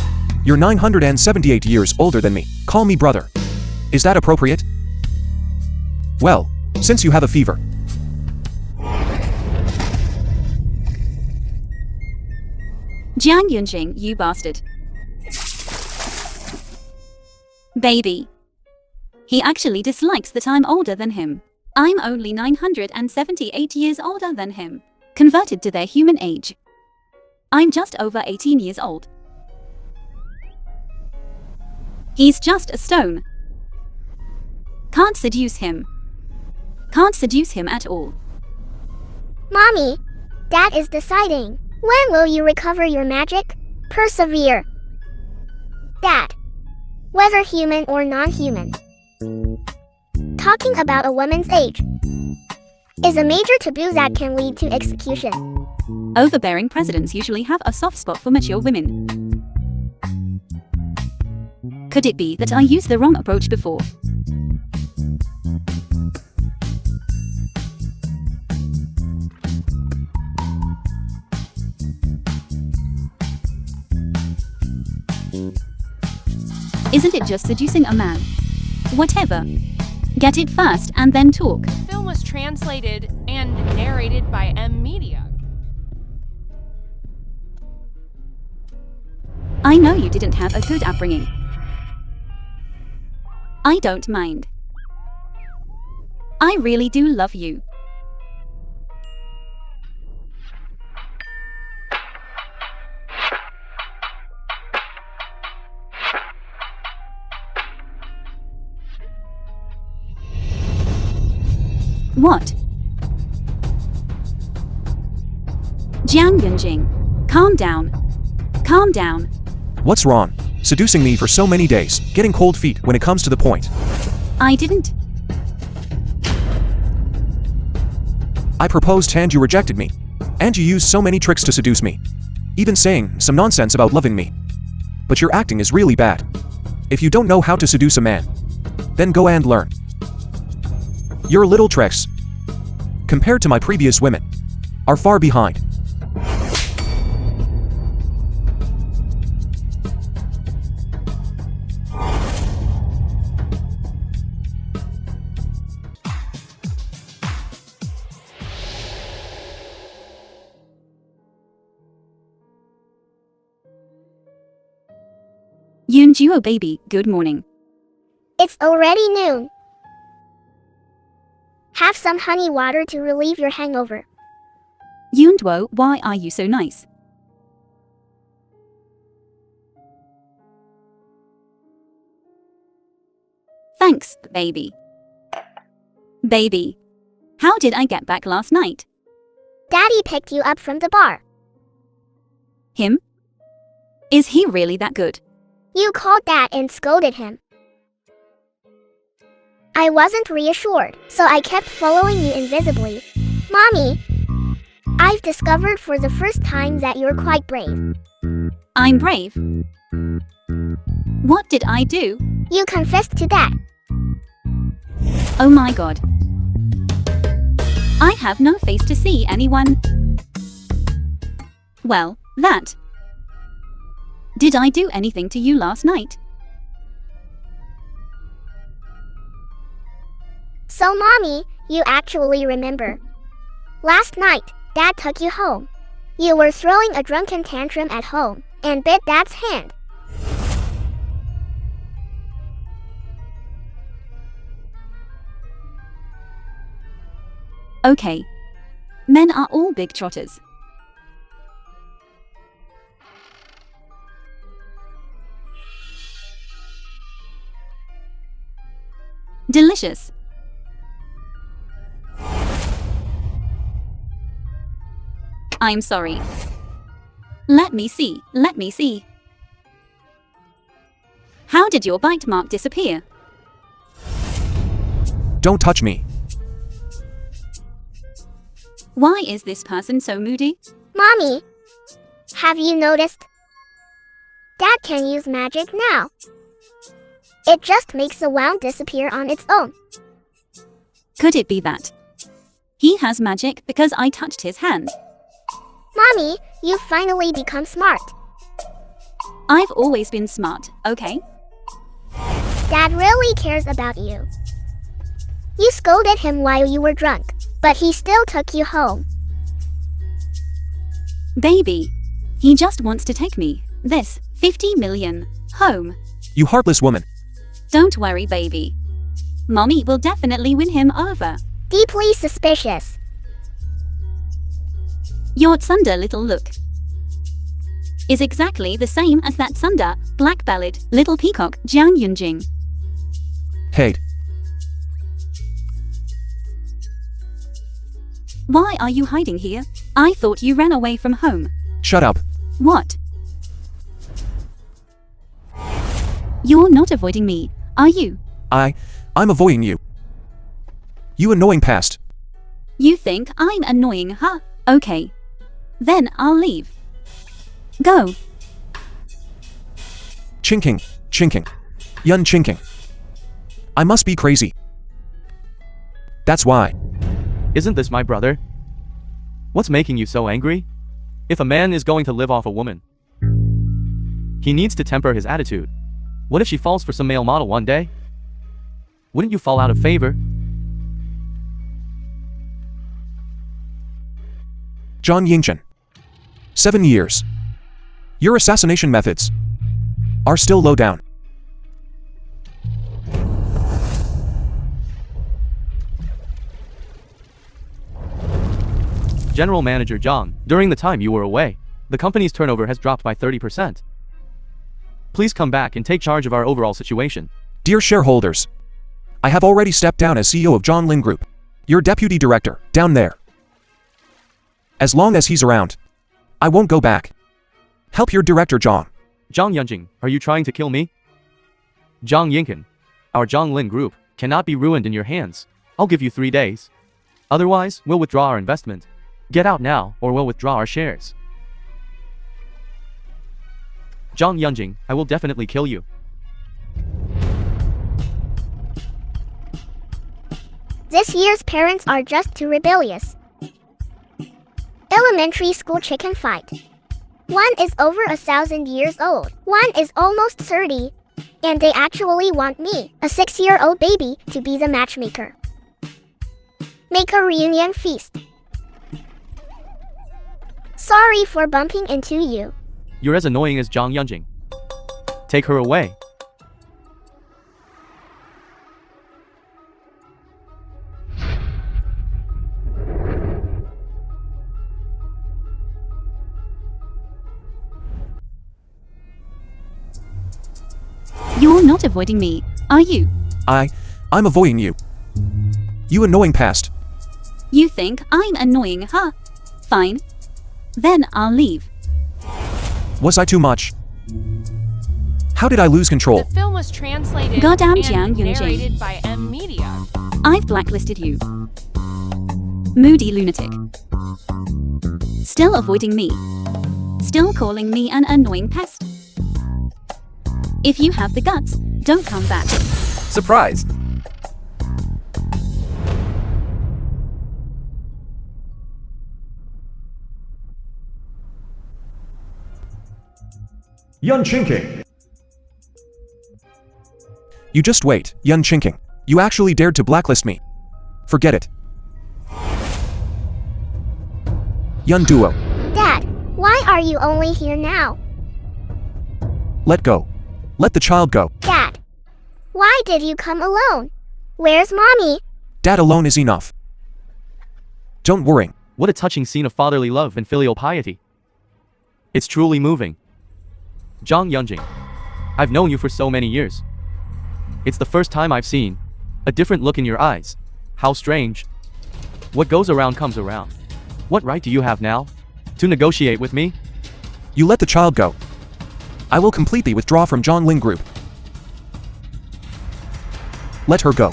You're 978 years older than me. Call me brother. Is that appropriate? Well, since you have a fever. Jiang Yunjing, you bastard. Baby. He actually dislikes that I'm older than him. I'm only 978 years older than him. Converted to their human age. I'm just over 18 years old. He's just a stone. Can't seduce him. Can't seduce him at all. Mommy, Dad is deciding. When will you recover your magic? Persevere. Dad, whether human or non-human. Talking about a woman's age is a major taboo that can lead to execution. Overbearing presidents usually have a soft spot for mature women. Could it be that I used the wrong approach before? Isn't it just seducing a man? Whatever. Get it first and then talk. The film was translated and narrated by Media. I know you didn't have a good upbringing. I don't mind. I really do love you. What? Jiang Yunjing, calm down. Calm down. What's wrong? Seducing me for so many days, getting cold feet when it comes to the point. I didn't. I proposed and you rejected me. And you used so many tricks to seduce me. Even saying some nonsense about loving me. But your acting is really bad. If you don't know how to seduce a man, then go and learn. Your little tricks, compared to my previous women, are far behind. Yunjuo baby, good morning. It's already noon. Have some honey water to relieve your hangover. Yunduo, why are you so nice? Thanks, baby. Baby, how did I get back last night? Daddy picked you up from the bar. Him? Is he really that good? You called Dad and scolded him. I wasn't reassured, so I kept following you invisibly. Mommy, I've discovered for the first time that you're quite brave. I'm brave. What did I do? You confessed to Dad. Oh my god. I have no face to see anyone. Well, that. Did I do anything to you last night? So Mommy, you actually remember. Last night, Dad took you home. You were throwing a drunken tantrum at home and bit Dad's hand. Okay. Men are all big trotters. Delicious. I'm sorry. Let me see. How did your bite mark disappear? Don't touch me. Why is this person so moody? Mommy, have you noticed? Dad can use magic now. It just makes the wound disappear on its own. Could it be that he has magic because I touched his hand? Mommy, you've finally become smart. I've always been smart, okay? Dad really cares about you. You scolded him while you were drunk, but he still took you home. Baby, he just wants to take me, this 50 million, home. You heartless woman. Don't worry, baby. Mommy will definitely win him over. Deeply suspicious. Your Sunder little look is exactly the same as that Sunder, black ballad, little peacock, Jiang Yunjing. Hate. Why are you hiding here? I thought you ran away from home. Shut up. What? You're not avoiding me, are you? I'm avoiding you. You annoying pest. You think I'm annoying, huh? Okay. Then I'll leave. Go. Chinking. Yun chinking. I must be crazy. That's why. Isn't this my brother? What's making you so angry? If a man is going to live off a woman, he needs to temper his attitude. What if she falls for some male model one day? Wouldn't you fall out of favor? John Yingchen. 7 years. Your assassination methods are still low down. General Manager Zhang, during the time you were away, the company's turnover has dropped by 30%. Please come back and take charge of our overall situation. Dear shareholders, I have already stepped down as CEO of John Lin Group. Your deputy director, down there. As long as he's around, I won't go back. Help your director Zhang. Zhang Yunjing, are you trying to kill me? Zhang Yinken, our Zhang Lin Group cannot be ruined in your hands. I'll give you 3 days. Otherwise, we'll withdraw our investment. Get out now, or we'll withdraw our shares. Zhang Yunjing, I will definitely kill you. This year's parents are just too rebellious. Elementary school chicken fight. One is over 1,000 years old. One is almost 30. And they actually want me, a 6-year-old baby, to be the matchmaker. Make a reunion feast. Sorry for bumping into you. You're as annoying as Zhang Yunjing. Take her away. You're not avoiding me, are you? I'm avoiding you. You annoying past. You think I'm annoying, huh? Fine. Then I'll leave. Was I too much? How did I lose control? The film was translated Goddamn and Jiang Yunjing. narrated by M Media. I've blacklisted you. Moody lunatic. Still avoiding me. Still calling me an annoying pest. If you have the guts, don't come back. Surprised. Yun Chinking. You just wait, Yun Chinking. You actually dared to blacklist me. Forget it. Yun Duo. Dad, why are you only here now? Let go. Let the child go. Dad, why did you come alone? Where's Mommy? Dad alone is enough. Don't worry. What a touching scene of fatherly love and filial piety. It's truly moving. Zhang Yunjing, I've known you for so many years. It's the first time I've seen a different look in your eyes. How strange. What goes around comes around. What right do you have now to negotiate with me? You let the child go. I will completely withdraw from John Ling Group. Let her go.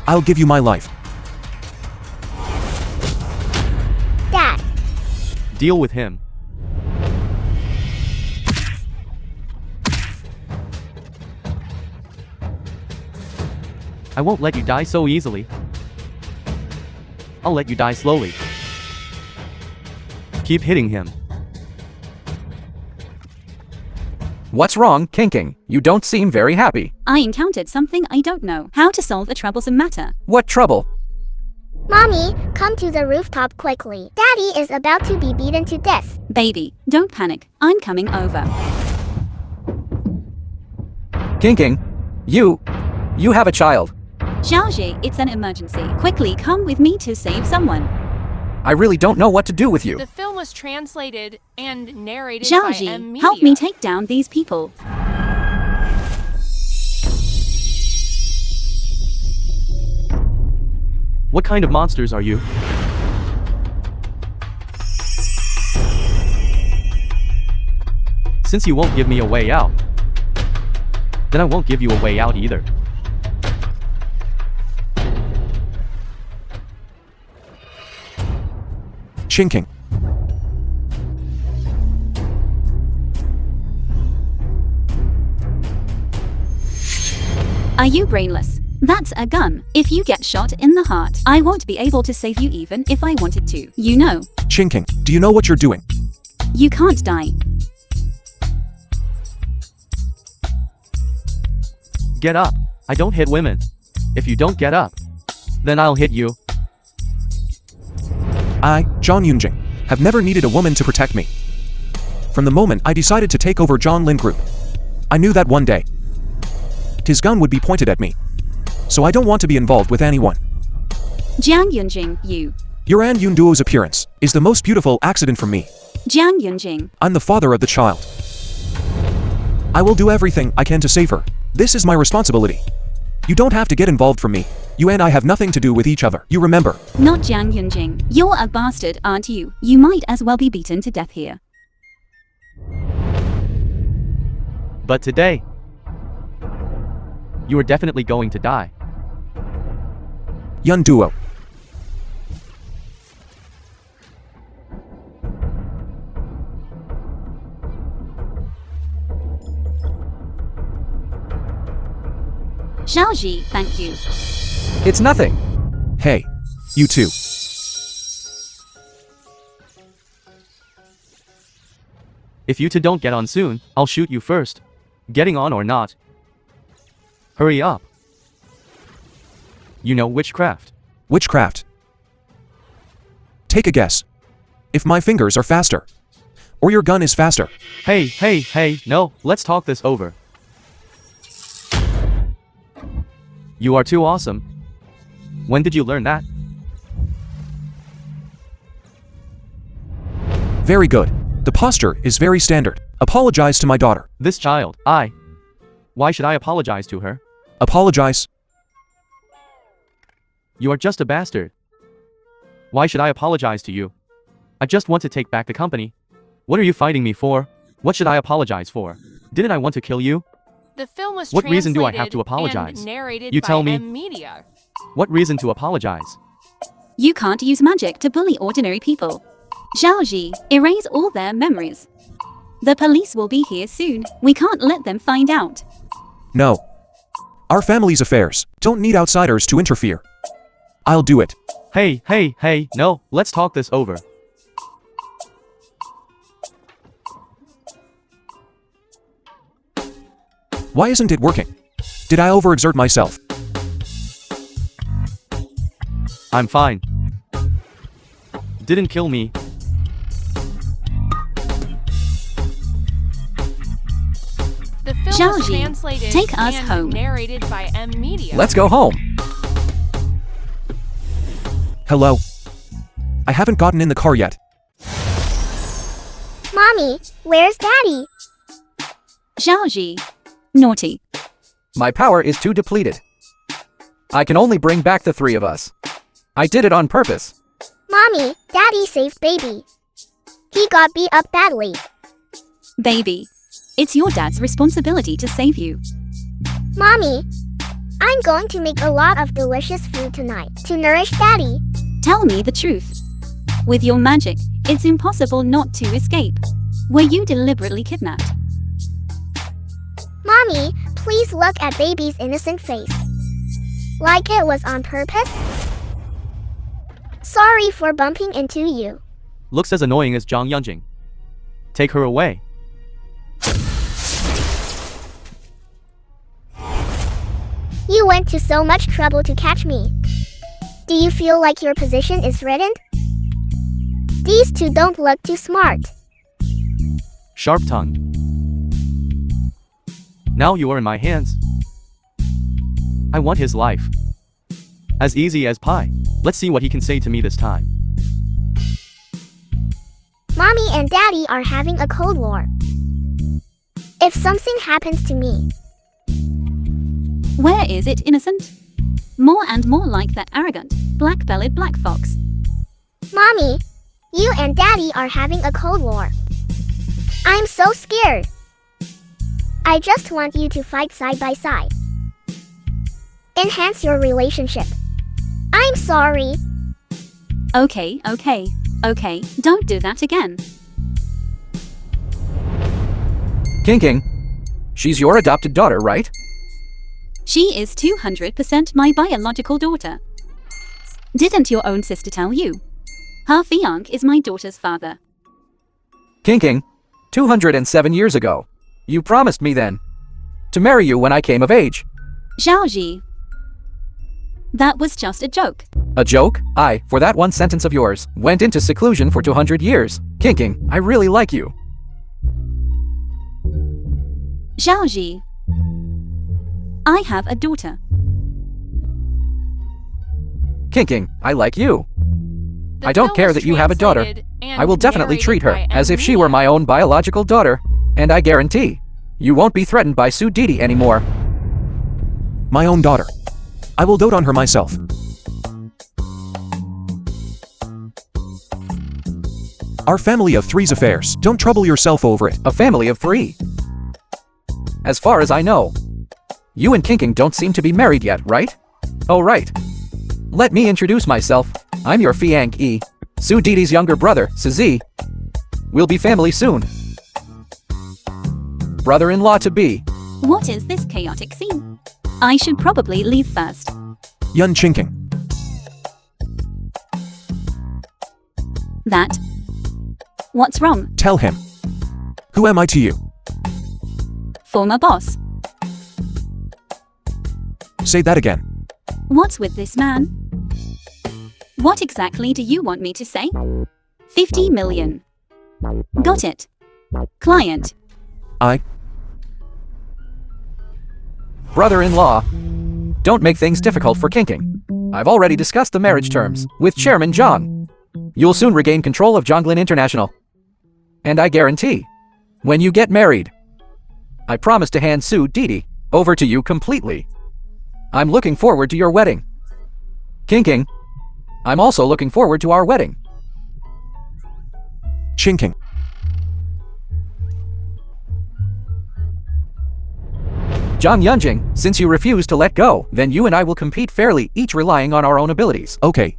I'll give you my life. Dad, Deal with him. I won't let you die so easily. I'll let you die slowly. Keep hitting him. What's wrong, Kinking? You don't seem very happy. I encountered something I don't know how to solve a troublesome matter. What trouble? Mommy, come to the rooftop quickly. Daddy is about to be beaten to death. Baby, don't panic. I'm coming over. Kinking, you have a child. Xiaoji, it's an emergency. Quickly come with me to save someone. I really don't know what to do with you. The film was translated and narrated by M Xiaoji, Media. help me take down these people. What kind of monsters are you? Since you won't give me a way out, then I won't give you a way out either. Chinking. Are you brainless? That's a gun. If you get shot in the heart, I won't be able to save you even if I wanted to. You know. Chinking, do you know what you're doing? You can't die. Get up. I don't hit women. If you don't get up, then I'll hit you. I, Zhang Yunjing, have never needed a woman to protect me. From the moment I decided to take over John Lin Group, I knew that one day, his gun would be pointed at me. So I don't want to be involved with anyone. Jiang Yunjing, you. Your An Yun Duo's appearance is the most beautiful accident for me. Jiang Yunjing. I'm the father of the child. I will do everything I can to save her. This is my responsibility. You don't have to get involved for me. You and I have nothing to do with each other. You remember? Not Jiang Yunjing. You're a bastard, aren't you? You might as well be beaten to death here. But today, you are definitely going to die. Yun Duo. Xiaoji, thank you. It's nothing. Hey, you too. If you two don't get on soon, I'll shoot you first. Getting on or not? Hurry up. You know witchcraft. Witchcraft. Take a guess. If my fingers are faster. Or your gun is faster. Hey, no, let's talk this over. You are too awesome. When did you learn that? Very good. The posture is very standard. Apologize to my daughter. This child, Why should I apologize to her? Apologize. You are just a bastard. Why should I apologize to you? I just want to take back the company. What are you fighting me for? What should I apologize for? Didn't I want to kill you? The film was What reason do I have translated to apologize? and narrated You by tell me. Media. What reason to apologize? You can't use magic to bully ordinary people. Xiaoji, erase all their memories. The police will be here soon. We can't let them find out. No. Our family's affairs don't need outsiders to interfere. I'll do it. Hey, no, let's talk this over. Why isn't it working? Did I overexert myself? I'm fine. Didn't kill me. The film was Xiaoji, translated take us and home. narrated by Media. Let's go home. Hello? I haven't gotten in the car yet. Mommy, where's Daddy? Xiaoji, naughty. My power is too depleted. I can only bring back the three of us. I did it on purpose. Mommy, Daddy saved baby. He got beat up badly. Baby, it's your dad's responsibility to save you. Mommy, I'm going to make a lot of delicious food tonight to nourish Daddy. Tell me the truth. With your magic, it's impossible not to escape. Were you deliberately kidnapped? Mommy, please look at baby's innocent face. Like it was on purpose? Sorry for bumping into you. Looks as annoying as Zhang Yunjing. Take her away. You went to so much trouble to catch me. Do you feel like your position is threatened? These two don't look too smart. Sharp tongue. Now you are in my hands. I want his life. As easy as pie. Let's see what he can say to me this time. Mommy and Daddy are having a cold war. If something happens to me, Where is it innocent? More and more like that arrogant, black-bellied black fox. Mommy, you and Daddy are having a cold war. I'm so scared. I just want you to fight side by side. Enhance your relationship. I'm sorry. Okay, don't do that again. King, she's your adopted daughter, right? She is 200% my biological daughter. Didn't your own sister tell you? Her fiancé is my daughter's father. King, 207 years ago. You promised me then to marry you when I came of age. Xiaoji. That was just a joke. A joke? I, for that one sentence of yours, went into seclusion for 200 years. King, I really like you. Xiaoji. I have a daughter. King, I like you. The I don't film care was that you have a daughter. translated and I will definitely narrated treat her by as if she were my own biological daughter. And I guarantee, you won't be threatened by Su Didi anymore. My own daughter. I will dote on her myself. Our family of three's affairs. Don't trouble yourself over it. A family of three. As far as I know, you and King don't seem to be married yet, right? Oh, right. Let me introduce myself. I'm your fiancé, Su Didi's younger brother, Suzy. We'll be family soon. Brother-in-law to be. What is this chaotic scene? I should probably leave first. Yun Chinking. That. What's wrong? Tell him. Who am I to you? Former boss. Say that again. What's with this man? What exactly do you want me to say? 50 million. Got it. Client. Brother-in-law. Don't make things difficult for kinking. I've already discussed the marriage terms with Chairman John. You'll soon regain control of Jonglin International. And I guarantee, when you get married, I promise to hand Sue Didi over to you completely. I'm looking forward to your wedding. Kinking, I'm also looking forward to our wedding. Chinking. Zhang Yunjing, since you refuse to let go, then you and I will compete fairly, each relying on our own abilities. Okay.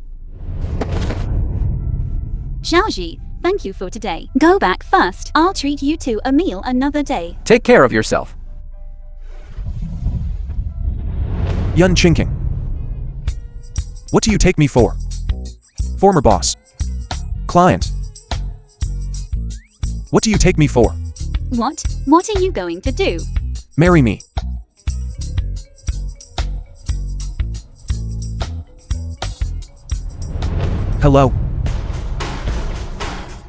Xiaoji, thank you for today. Go back first. I'll treat you to a meal another day. Take care of yourself. Yun Chinking. What do you take me for? Former boss. Client. What do you take me for? What? What are you going to do? Marry me. Hello.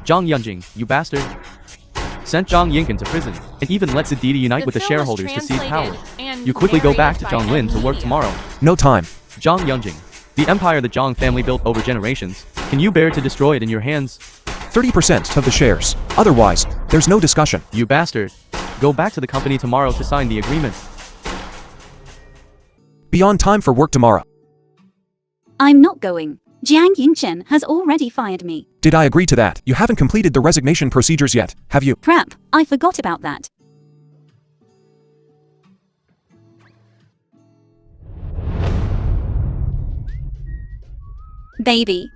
Zhang Yunjing, you bastard. Sent Zhang Yinkin to prison, and even let Didi unite with the film was shareholders to seize power. translated and You quickly go back to narrated by Zhonglin to work Media. tomorrow. No time. Zhang Yunjing, the empire the Zhang family built over generations, can you bear to destroy it in your hands? 30% of the shares. Otherwise, there's no discussion. You bastard. Go back to the company tomorrow to sign the agreement. Be on time for work tomorrow. I'm not going. Jiang Yingchen has already fired me. Did I agree to that? You haven't completed the resignation procedures yet, have you? Crap, I forgot about that. Baby.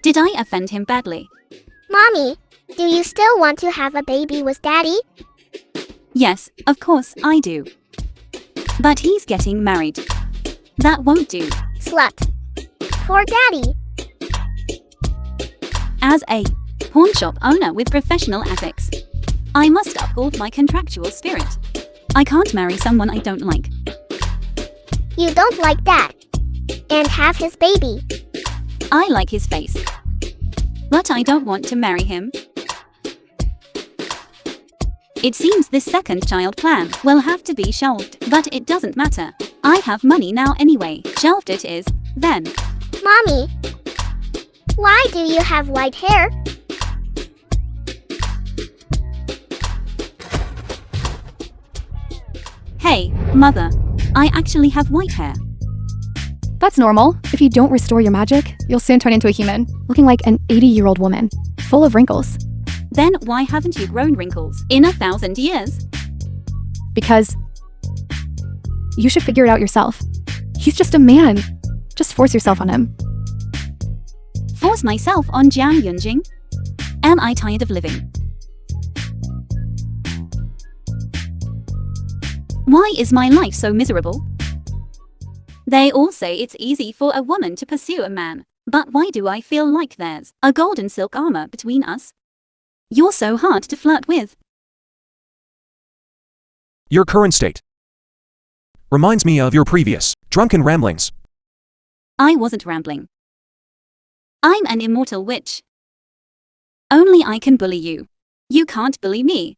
Did I offend him badly? Mommy, do you still want to have a baby with Daddy? Yes, of course I do. But he's getting married. That won't do. Slut. Poor Daddy. As a pawn shop owner with professional ethics, I must uphold my contractual spirit. I can't marry someone I don't like. You don't like Dad. And have his baby. I like his face. But I don't want to marry him. It seems this second child plan will have to be shelved, but it doesn't matter. I have money now anyway. Shelved it is, then. Mommy, why do you have white hair? Hey, mother. I actually have white hair. That's normal. If you don't restore your magic, you'll soon turn into a human, looking like an 80-year-old woman, full of wrinkles. Then why haven't you grown wrinkles in 1,000 years? Because you should figure it out yourself. He's just a man. Just force yourself on him. Force myself on Jiang Yunjing? Am I tired of living? Why is my life so miserable? They all say it's easy for a woman to pursue a man, but why do I feel like there's a golden silk armor between us? You're so hard to flirt with. Your current state reminds me of your previous drunken ramblings. I wasn't rambling. I'm an immortal witch. Only I can bully you. You can't bully me.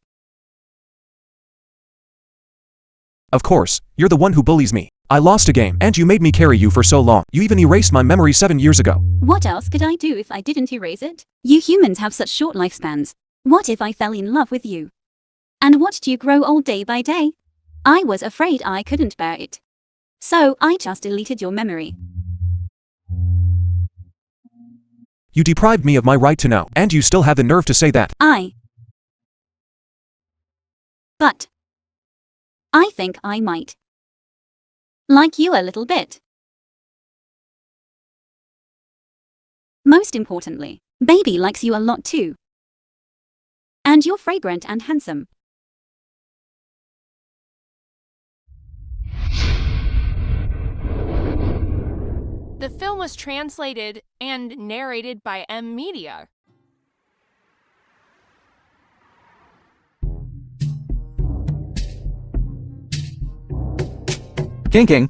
Of course, you're the one who bullies me. I lost a game, and you made me carry you for so long. You even erased my memory 7 years ago. What else could I do if I didn't erase it? You humans have such short lifespans. What if I fell in love with you? And watched you grow old day by day? I was afraid I couldn't bear it. So I just deleted your memory. You deprived me of my right to know, and you still have the nerve to say that. But I think I might like you a little bit. Most importantly, baby likes you a lot too. And you're fragrant and handsome. The film was translated and narrated by Media. Kinking.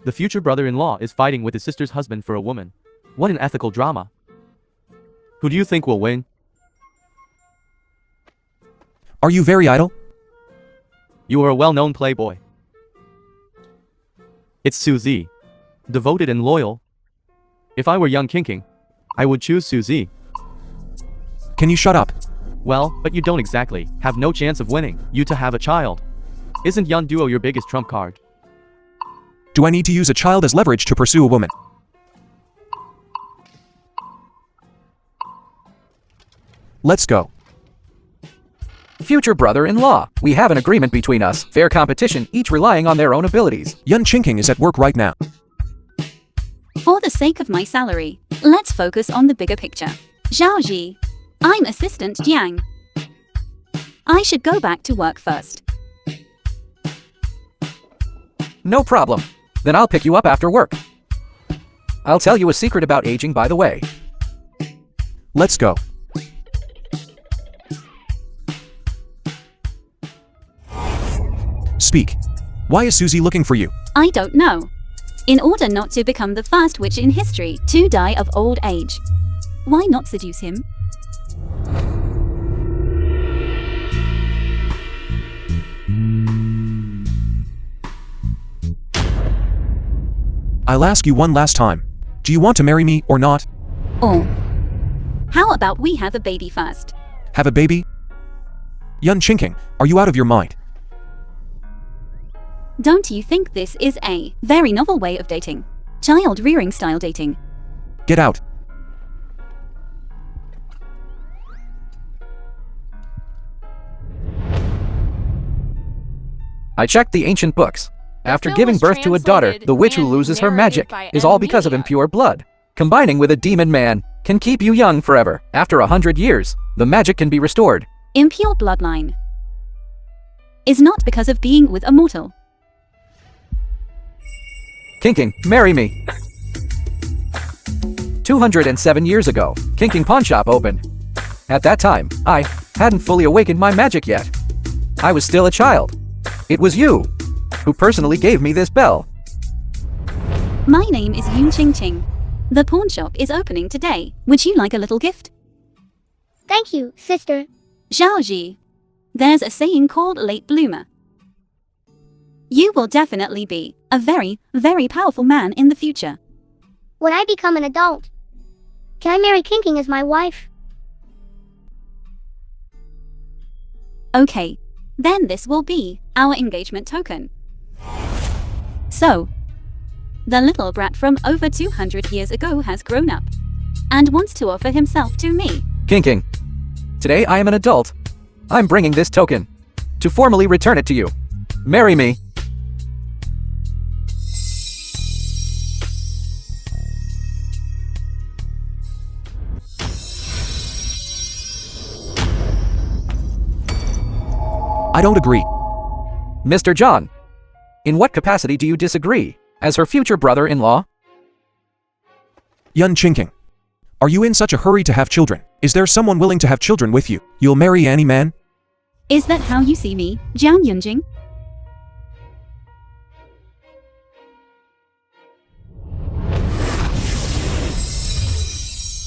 The future brother-in-law is fighting with his sister's husband for a woman. What an ethical drama. Who do you think will win? Are you very idle? You are a well-known playboy. It's Suzy. Devoted and loyal. If I were young Kinking, I would choose Suzy. Can you shut up? Well, but you don't exactly have no chance of winning. You to have a child. Isn't Yun Duo your biggest trump card? Do I need to use a child as leverage to pursue a woman? Let's go. Future brother-in-law. We have an agreement between us. Fair competition, each relying on their own abilities. Yun Chinking is at work right now. For the sake of my salary, let's focus on the bigger picture. Zhaoji, I'm Assistant Jiang. I should go back to work first. No problem. Then I'll pick you up after work. I'll tell you a secret about aging, by the way. Let's go. Speak. Why is Suzy looking for you? I don't know. In order not to become the first witch in history to die of old age. Why not seduce him? I'll ask you one last time. Do you want to marry me or not? Or how about we have a baby first? Have a baby? Yun Chinking, are you out of your mind? Don't you think this is a very novel way of dating? Child rearing style dating. Get out. I checked the ancient books. After film giving was birth to a daughter, translated the witch who and loses her narrated magic by is all because of Media. impure blood. Combining with a demon man can keep you young forever. After 100 years, the magic can be restored. Impure bloodline is not because of being with a mortal. Kinking, marry me. 207 years ago, Kinking Pawn Shop opened. At that time, I hadn't fully awakened my magic yet. I was still a child. It was you who personally gave me this bell. My name is Yun Ching Ching. The pawn shop is opening today. Would you like a little gift? Thank you, sister. Zhaoji, there's a saying called late bloomer. You will definitely be a very, very powerful man in the future. When I become an adult, can I marry Kinking as my wife? Okay, then this will be our engagement token. So, the little brat from over 200 years ago has grown up and wants to offer himself to me. Kinking, today I am an adult. I'm bringing this token to formally return it to you. Marry me. I don't agree. Mr. John, in what capacity do you disagree? As her future brother-in-law? Yun Chinking, are you in such a hurry to have children? Is there someone willing to have children with you? You'll marry any man? Is that how you see me, Jiang Yunjing?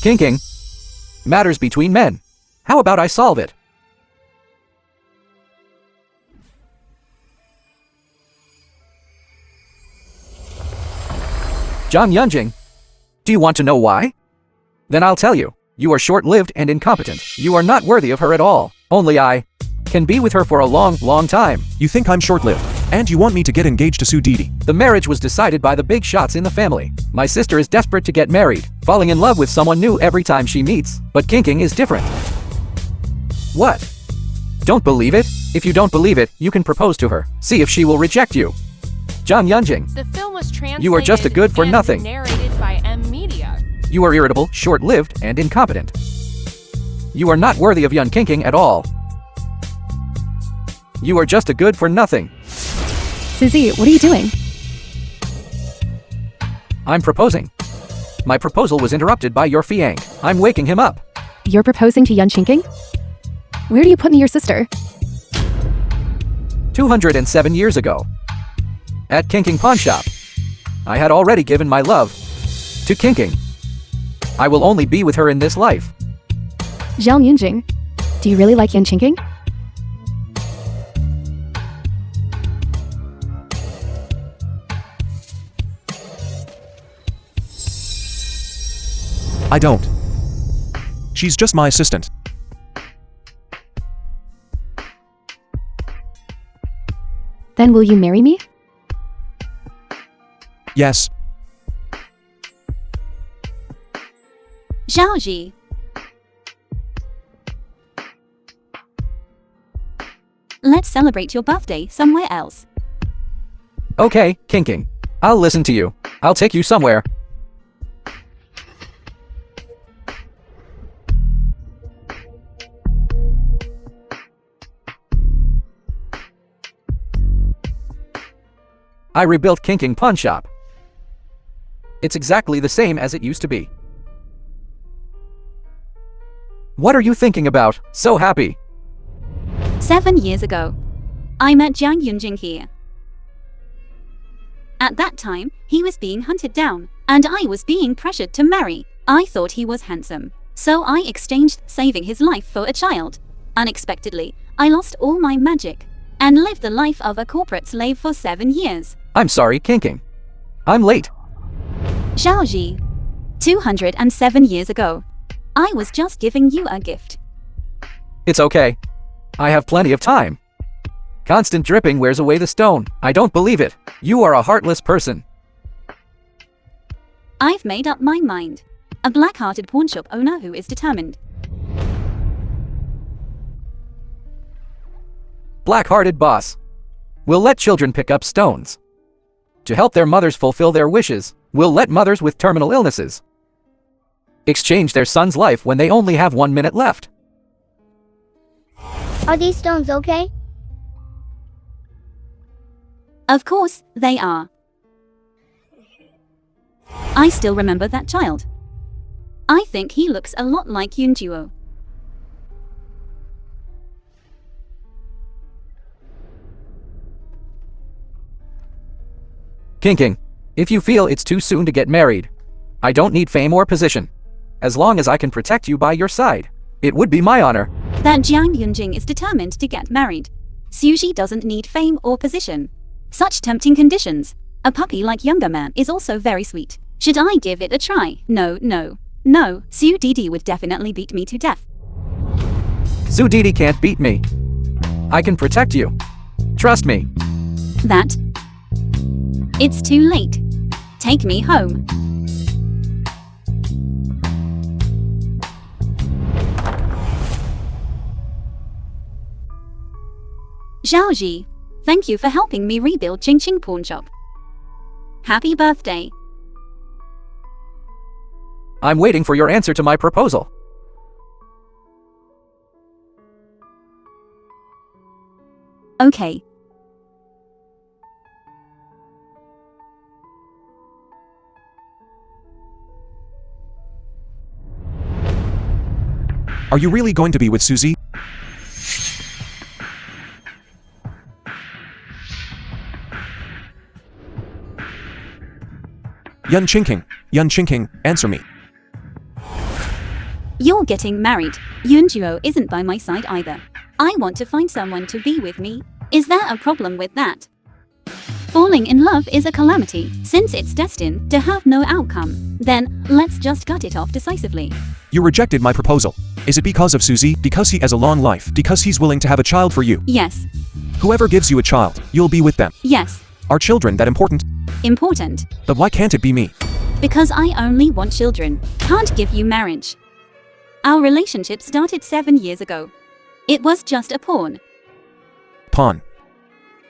Kinking, matters between men. How about I solve it? Zhang Yunjing, do you want to know why? Then I'll tell you. You are short-lived and incompetent. You are not worthy of her at all. Only I can be with her for a long, long time. You think I'm short-lived, and you want me to get engaged to Su Didi. The marriage was decided by the big shots in the family. My sister is desperate to get married, falling in love with someone new every time she meets. But Kinking is different. What? Don't believe it? If you don't believe it, you can propose to her. See if she will reject you. Zhang Yunjing, The film was translated You are just a good for and nothing. narrated by Media. you are irritable, short-lived, and incompetent. You are not worthy of Yun Kinking at all. You are just a good for nothing. Suzy, what are you doing? I'm proposing. My proposal was interrupted by your Fiang. I'm waking him up. You're proposing to Yun Chinking? Where do you put me your sister? 207 years ago. At Kinking Pawn Shop. I had already given my love to Kinking. I will only be with her in this life. Zhao Yunjing, do you really like Yun Chinking? I don't. She's just my assistant. Then will you marry me? Yes. Zhaoji. Let's celebrate your birthday somewhere else. Okay, Kinking. I'll listen to you. I'll take you somewhere. I rebuilt Kinking Pawn Shop. It's exactly the same as it used to be. What are you thinking about? So happy. 7 years ago, I met Jiang Yunjing here. At that time, he was being hunted down, and I was being pressured to marry. I thought he was handsome, so I exchanged saving his life for a child. Unexpectedly, I lost all my magic, and lived the life of a corporate slave for 7 years. I'm sorry, Kinking. I'm late. Zhaoji, 207 years ago, I was just giving you a gift. It's okay. I have plenty of time. Constant dripping wears away the stone. I don't believe it. You are a heartless person. I've made up my mind. A black-hearted pawnshop owner who is determined. Black-hearted boss. We'll let children pick up stones. To help their mothers fulfill their wishes, we'll let mothers with terminal illnesses exchange their son's life when they only have 1 minute left. Are these stones okay? Of course, they are. I still remember that child. I think he looks a lot like Yunjuo. Kinking, if you feel it's too soon to get married, I don't need fame or position. As long as I can protect you by your side, it would be my honor. That Jiang Yunjing is determined to get married. Suji doesn't need fame or position. Such tempting conditions. A puppy like younger man is also very sweet. Should I give it a try? No. Su Didi would definitely beat me to death. Su Didi can't beat me. I can protect you. Trust me. That. It's too late. Take me home. Zhaoji, thank you for helping me rebuild Qingqing Pawn Shop. Happy birthday. I'm waiting for your answer to my proposal. Okay. Are you really going to be with Suzy? Yun Chinking, answer me. You're getting married. Yunjuo isn't by my side either. I want to find someone to be with me. Is there a problem with that? Falling in love is a calamity. Since it's destined to have no outcome, then let's just cut it off decisively. You rejected my proposal. Is it because of Suzy? Because he has a long life? Because he's willing to have a child for you? Yes. Whoever gives you a child, you'll be with them. Yes. Are children that important? Important. But why can't it be me? Because I only want children. Can't give you marriage. Our relationship started 7 years ago. It was just a pawn. Pawn.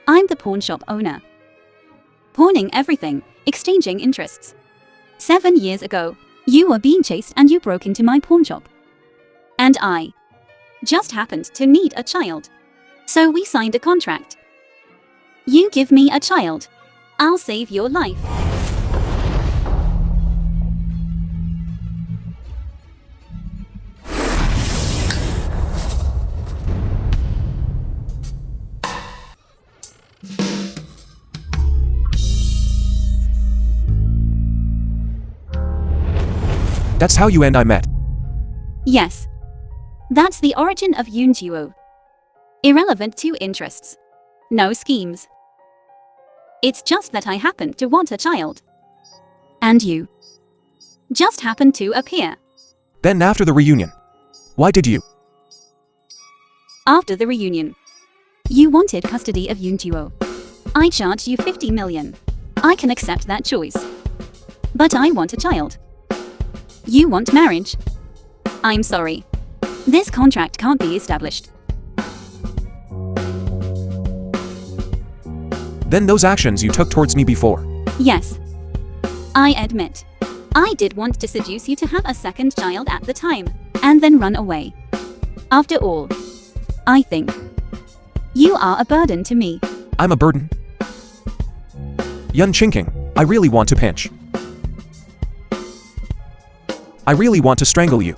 I'm the pawn shop owner. Pawning everything, exchanging interests. 7 years ago, you were being chased and you broke into my pawn shop. And I just happened to need a child. So we signed a contract. You give me a child, I'll save your life. That's how you and I met. Yes. That's the origin of Yoon duo. Irrelevant to interests. No schemes. It's just that I happen to want a child. And you just happened to appear. Then after the reunion. Why did you? After the reunion. You wanted custody of Yoon duo. I charged you 50 million. I can accept that choice. But I want a child. You want marriage. I'm sorry. This contract can't be established. Then those actions you took towards me before. Yes. I admit. I did want to seduce you to have a second child at the time, and then run away. After all, I think you are a burden to me. I'm a burden? Yun Chinking, I really want to pinch. I really want to strangle you.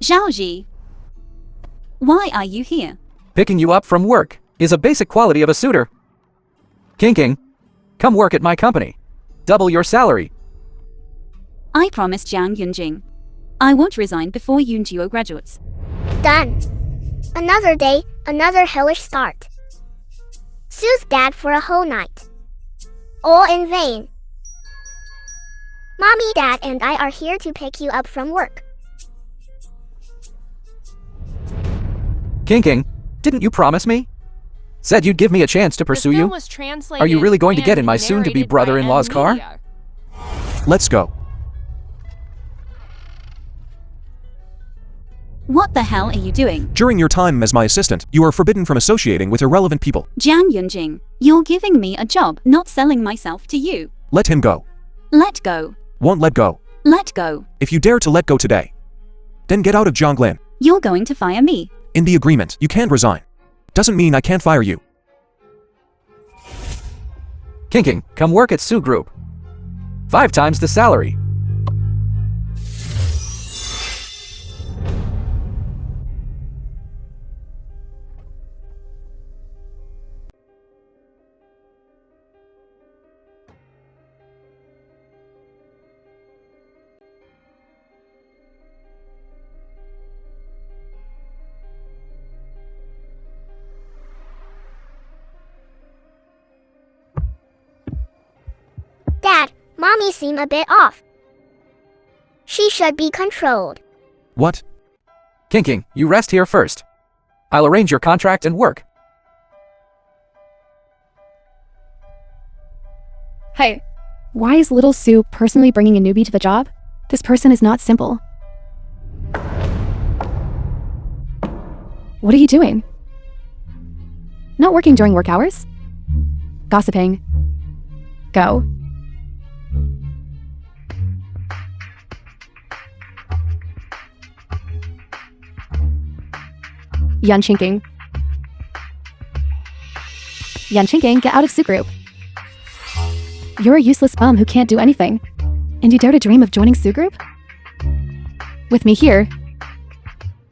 Zhaoji, why are you here? Picking you up from work is a basic quality of a suitor. Kinking, come work at my company. Double your salary. I promised Jiang Yunjing. I won't resign before Yunjiu graduates. Done. Another day, another hellish start. Sue's dad for a whole night. All in vain. Mommy, Dad, and I are here to pick you up from work. Kinking, didn't you promise me? Said you'd give me a chance to pursue The film you? was translated Are you really going to get and in my soon-to-be narrated by brother-in-law's car? Media. Let's go. What the hell are you doing? During your time as my assistant, you are forbidden from associating with irrelevant people. Jiang Yunjing, you're giving me a job, not selling myself to you. Let him go. Let go. Won't let go. Let go. If you dare to let go today, then get out of Zhonglin. You're going to fire me. In the agreement, you can't resign. Doesn't mean I can't fire you. Kinking, come work at Sue Group. 5 times the salary. Dad, Mommy seem a bit off. She should be controlled. What? Kinking, you rest here first. I'll arrange your contract and work. Hey, why is little Sue personally bringing a newbie to the job? This person is not simple. What are you doing? Not working during work hours? Gossiping. Go. Yun Chinking. Yun Chinking, get out of Sue Group. You're a useless bum who can't do anything. And you dare to dream of joining Sue Group? With me here,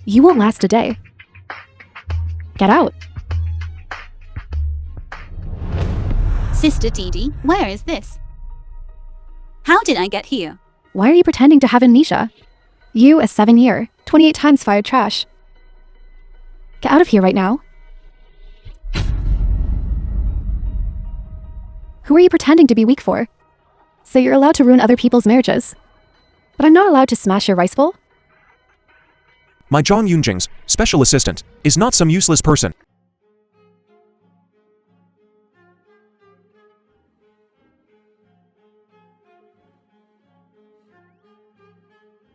you won't last a day. Get out. Sister Didi, where is this? How did I get here? Why are you pretending to have amnesia? You, a 7-year, 28 times fired trash. Get out of here right now. Who are you pretending to be weak for? So you're allowed to ruin other people's marriages. But I'm not allowed to smash your rice bowl? My Zhang Yunjing's special assistant is not some useless person.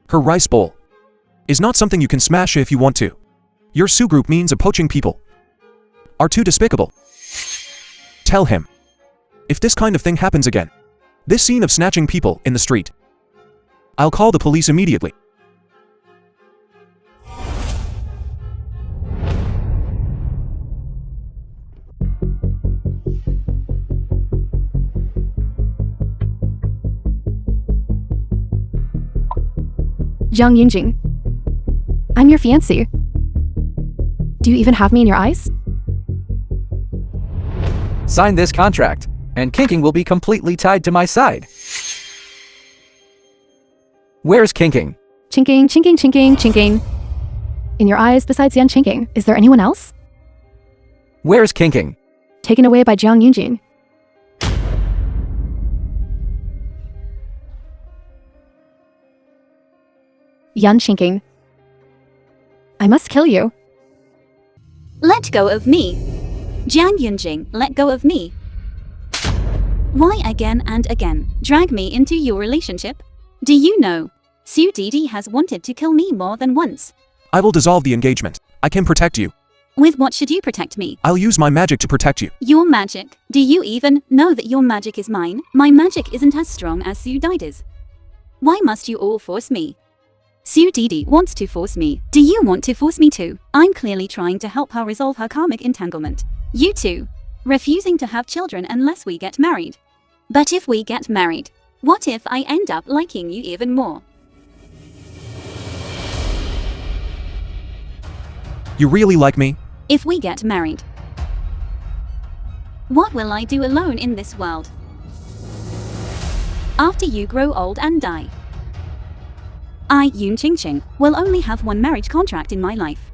Her rice bowl is not something you can smash if you want to. Your Sue Group means of poaching people are too despicable. Tell him. If this kind of thing happens again, This scene of snatching people in the street. I'll call the police immediately. Zhang Yunjing. I'm your fiancé. Do you even have me in your eyes? Sign this contract, and Kinking will be completely tied to my side. Where's Kinking? Chinking, chinking, chinking, chinking. In your eyes, besides Yan Chinking, is there anyone else? Where's Kinking? Taken away by Zhang Yunjing. Yan Chinking. I must kill you. Let go of me. Jiang Yunjing, let go of me. Why again and again drag me into your relationship? Do you know, Su Didi has wanted to kill me more than once. I will dissolve the engagement. I can protect you. With what should you protect me? I'll use my magic to protect you. Your magic? Do you even know that your magic is mine? My magic isn't as strong as Su Didi's. Why must you all force me? Su Didi wants to force me. Do you want to force me too? I'm clearly trying to help her resolve her karmic entanglement. You too. Refusing to have children unless we get married. But if we get married, what if I end up liking you even more? You really like me? If we get married, what will I do alone in this world? After you grow old and die, I, Yun Qingqing, will only have one marriage contract in my life.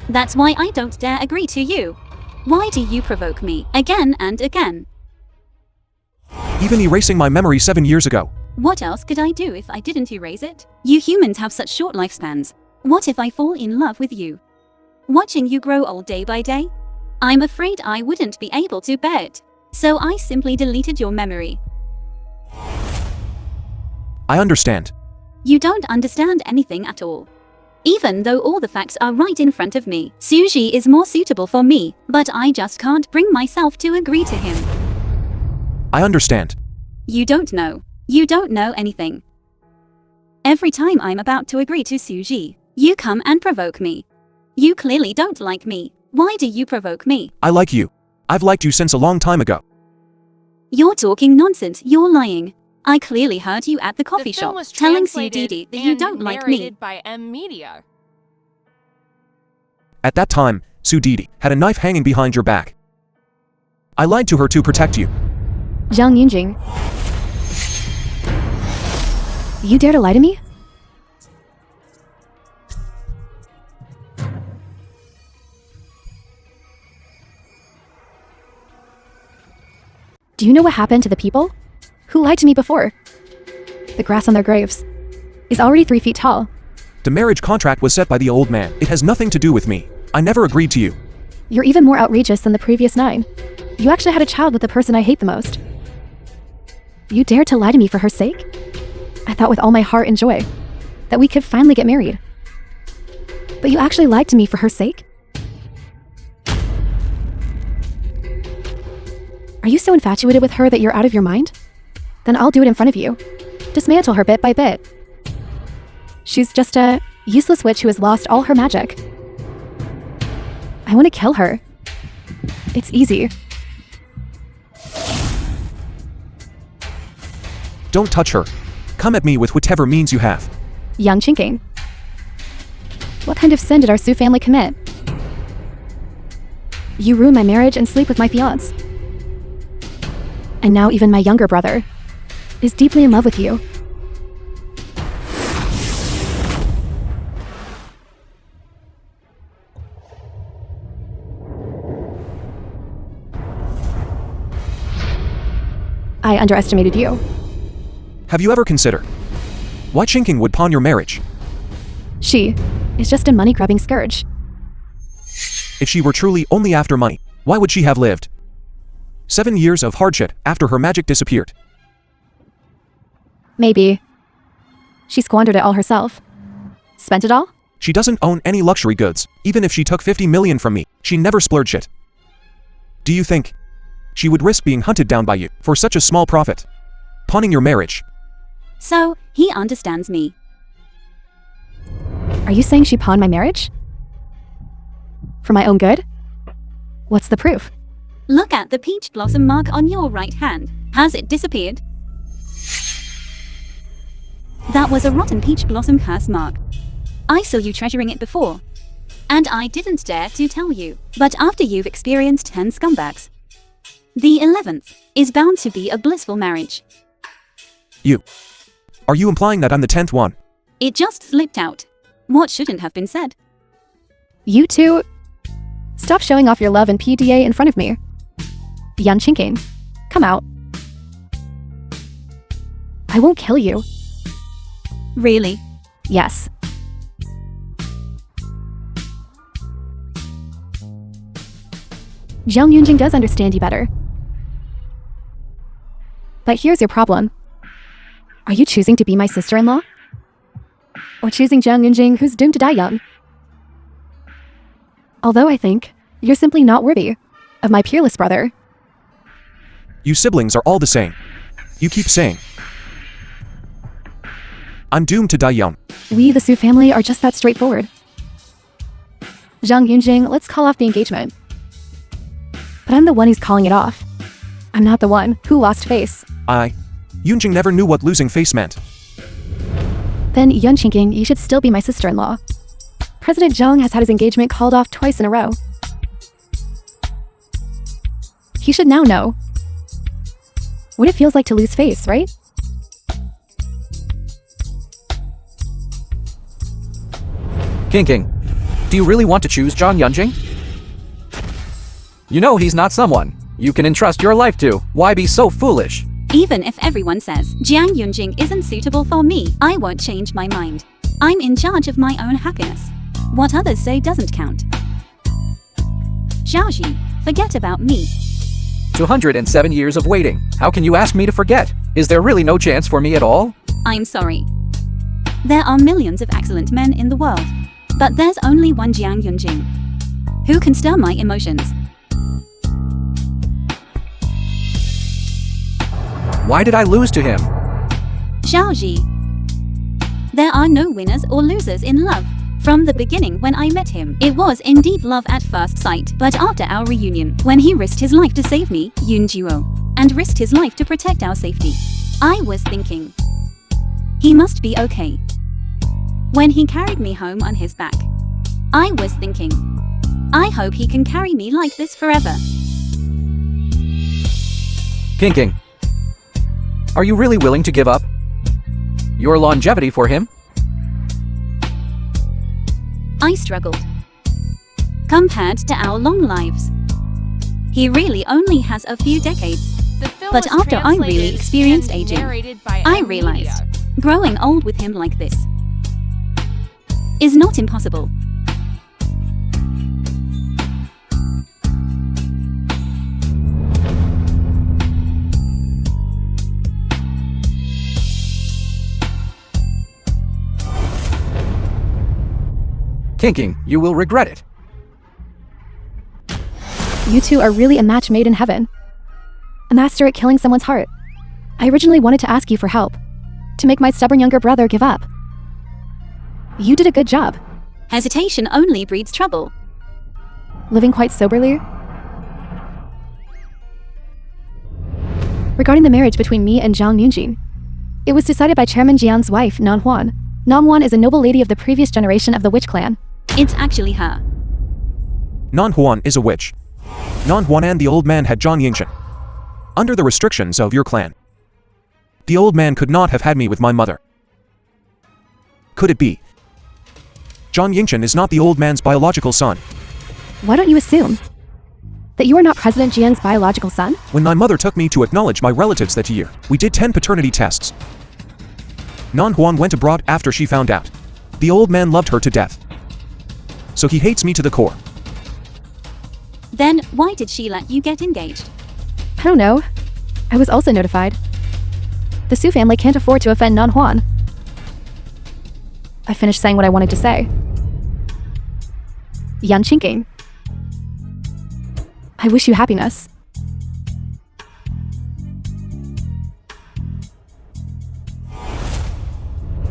That's why I don't dare agree to you. Why do you provoke me again and again? Even erasing my memory 7 years ago. What else could I do if I didn't erase it? You humans have such short lifespans. What if I fall in love with you? Watching you grow old day by day? I'm afraid I wouldn't be able to bear it. So I simply deleted your memory. I understand. You don't understand anything at all. Even though all the facts are right in front of me, Suji is more suitable for me, but I just can't bring myself to agree to him. I understand. You don't know. You don't know anything. Every time I'm about to agree to Suji, you come and provoke me. You clearly don't like me. Why do you provoke me? I like you. I've liked you since a long time ago. You're talking nonsense. You're lying. I clearly heard you at the coffee The film shop was telling Su translated Didi that you and don't like me. narrated by M Media. At that time, Su Didi had a knife hanging behind your back. I lied to her to protect you. Zhang Yunjing. You dare to lie to me? Do you know what happened to the people who lied to me before? The grass on their graves is already 3 feet tall. The marriage contract was set by the old man. It has nothing to do with me. I never agreed to you. You're even more outrageous than the previous 9. You actually had a child with the person I hate the most. You dared to lie to me for her sake? I thought with all my heart and joy that we could finally get married. But you actually lied to me for her sake? Are you so infatuated with her that you're out of your mind? Then I'll do it in front of you. Dismantle her bit by bit. She's just a useless witch who has lost all her magic. I want to kill her. It's easy. Don't touch her. Come at me with whatever means you have. Yang Chinking. What kind of sin did our Su family commit? You ruined my marriage and sleep with my fiancé. And now even my younger brother is deeply in love with you. I underestimated you. Have you ever considered why Chinking would pawn your marriage? She is just a money-grubbing scourge. If she were truly only after money, why would she have lived 7 years of hardship after her magic disappeared? Maybe. She squandered it all herself. Spent it all? She doesn't own any luxury goods. Even if she took 50 million from me, she never splurged it. Do you think she would risk being hunted down by you for such a small profit? pawning your marriage. So, he understands me. Are you saying she pawned my marriage? For my own good? What's the proof? Look at the peach blossom mark on your right hand. Has it disappeared? That was a rotten peach blossom curse mark. I saw you treasuring it before. And I didn't dare to tell you. But after you've experienced 10 scumbags, the 11th is bound to be a blissful marriage. You. Are you implying that I'm the 10th one? It just slipped out. What shouldn't have been said? You two, stop showing off your love and PDA in front of me. Yan Chinking, come out. I won't kill you. Really? Yes. Jiang Yunjing does understand you better. But here's your problem. Are you choosing to be my sister-in-law? Or choosing Jiang Yunjing, who's doomed to die young? Although I think you're simply not worthy of my peerless brother. You siblings are all the same. You keep saying I'm doomed to die young. We, the Su family, are just that straightforward. Jiang Yunjing, let's call off the engagement. But I'm the one who's calling it off. I'm not the one who lost face. Yunjing never knew what losing face meant. Then, Yun Chinking, you should still be my sister-in-law. President Zheng has had his engagement called off twice in a row. He should now know what it feels like to lose face, right? King, do you really want to choose Zhang Yunjing? You know he's not someone you can entrust your life to. Why be so foolish? Even if everyone says Jiang Yunjing isn't suitable for me, I won't change my mind. I'm in charge of my own happiness. What others say doesn't count. Xiaoxi, forget about me. 207 years of waiting. How can you ask me to forget? Is there really no chance for me at all? I'm sorry. There are millions of excellent men in the world, but there's only one Jiang Yunjing who can stir my emotions. Why did I lose to him? Xiaoxi, there are no winners or losers in love. From the beginning when I met him, it was indeed love at first sight. But after our reunion, when he risked his life to save me, Yun Juo, and risked his life to protect our safety, I was thinking, he must be okay. When he carried me home on his back, I was thinking, I hope he can carry me like this forever. King, are you really willing to give up your longevity for him? I struggled. Compared to our long lives, he really only has a few decades. The film But was after I really translated experienced and aging, narrated by I M. realized Media. growing old with him like this is not impossible. King, you will regret it. You two are really a match made in heaven. A master at killing someone's heart. I originally wanted to ask you for help, to make my stubborn younger brother give up. You did a good job, Hesitation only breeds trouble. living quite soberly. Regarding the marriage between me and Jiang Yunjing, it was decided by Chairman Jiang's wife, Nan Huan. Nan Huan is a noble lady of the previous generation of the Witch clan. It's actually her. Nan Huan is a witch. Nan Huan and the old man had Zhang Yingchen. Under the restrictions of your clan, the old man could not have had me with my mother. Could it be? Zhang Yingchen is not the old man's biological son. Why don't you assume that you are not President Jiang's biological son? When my mother took me to acknowledge my relatives that year, we did 10 paternity tests. Nan Huan went abroad after she found out. The old man loved her to death. So he hates me to the core. Then why did she let you get engaged? I don't know. I was also notified. The Su family can't afford to offend Nan Huan. I finished saying what I wanted to say. Yan Chinking, I wish you happiness.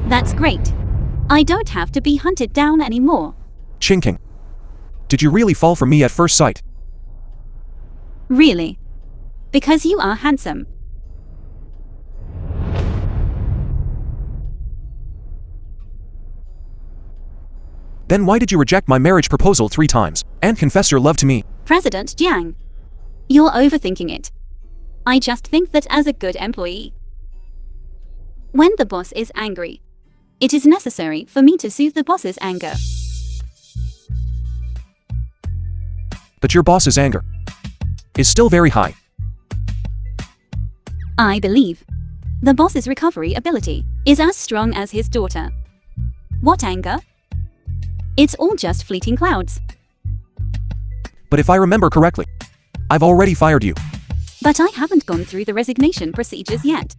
That's great. I don't have to be hunted down anymore. Chinking. Did you really fall for me at first sight? Really? Because you are handsome. Then why did you reject my marriage proposal 3 times, and confess your love to me? President Jiang, you're overthinking it. I just think that as a good employee, when the boss is angry, it is necessary for me to soothe the boss's anger. But your boss's anger is still very high. I believe the boss's recovery ability is as strong as his daughter. What anger? It's all just fleeting clouds. But if I remember correctly, I've already fired you. But I haven't gone through the resignation procedures yet.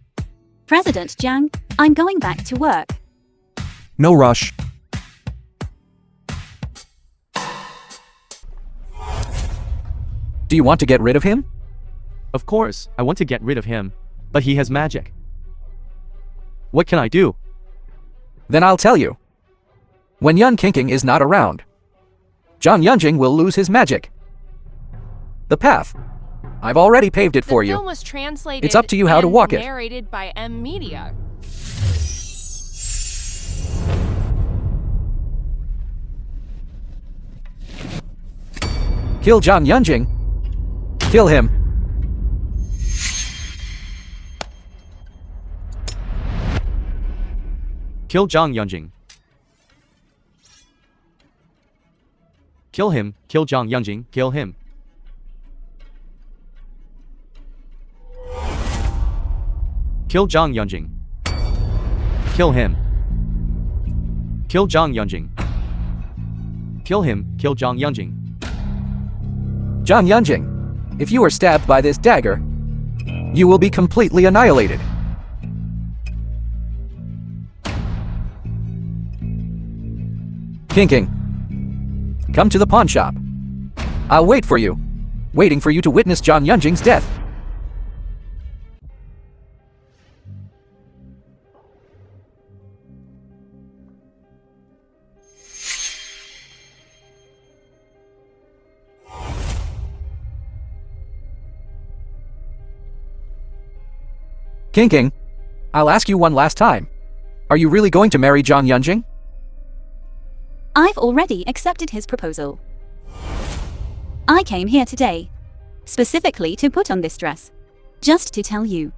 President Jiang, I'm going back to work. No rush. Do you want to get rid of him? Of course, I want to get rid of him, but he has magic. What can I do? Then I'll tell you. When Yun Kinking is not around, Zhang Yunjing will lose his magic. The path. I've already paved it for The you. film was translated It's up to you how to and walk it. narrated by Media. Kill Zhang Yunjing. Kill him. Kill Zhang Yunjing. Kill him, kill Zhang Yunjing, kill him. Kill Zhang Yunjing. Kill him. Kill Zhang Yunjing. Kill him, kill Zhang Yunjing. Zhang Yunjing, if you are stabbed by this dagger, you will be completely annihilated. Kinking, come to the pawn shop. I'll wait for you, waiting for you to witness Zhang Yunjing's death. Kinking, I'll ask you one last time. Are you really going to marry Zhang Yunjing? I've already accepted his proposal. I came here today, specifically to put on this dress, just to tell you.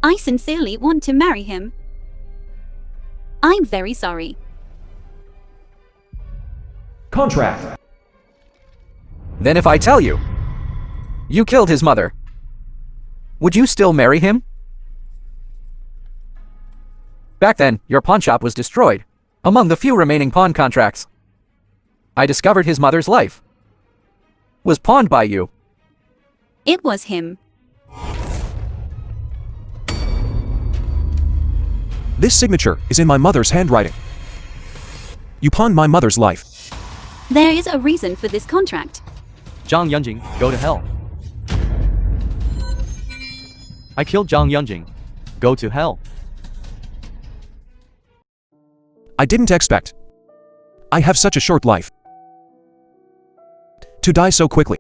I sincerely want to marry him. I'm very sorry. Contract. Then if I tell you, you killed his mother, would you still marry him? Back then, your pawn shop was destroyed, among the few remaining pawn contracts. I discovered his mother's life was pawned by you. It was him. This signature is in my mother's handwriting. You pawned my mother's life. There is a reason for this contract. Zhang Yunjing, go to hell. I killed Zhang Yunjing. Go to hell. I didn't expect. I have such a short life. To die so quickly.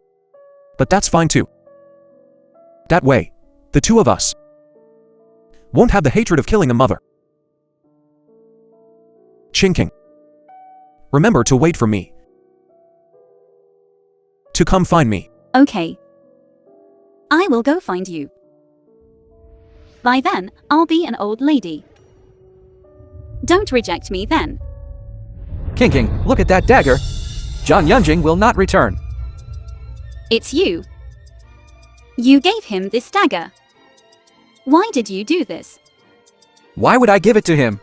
But that's fine too. That way, the two of us won't have the hatred of killing a mother. Chinking. Remember to wait for me. To come find me. Okay. I will go find you. By then, I'll be an old lady. Don't reject me then. Kinking, look at that dagger. Zhang Yunjing will not return. It's you. You gave him this dagger. Why did you do this? Why would I give it to him?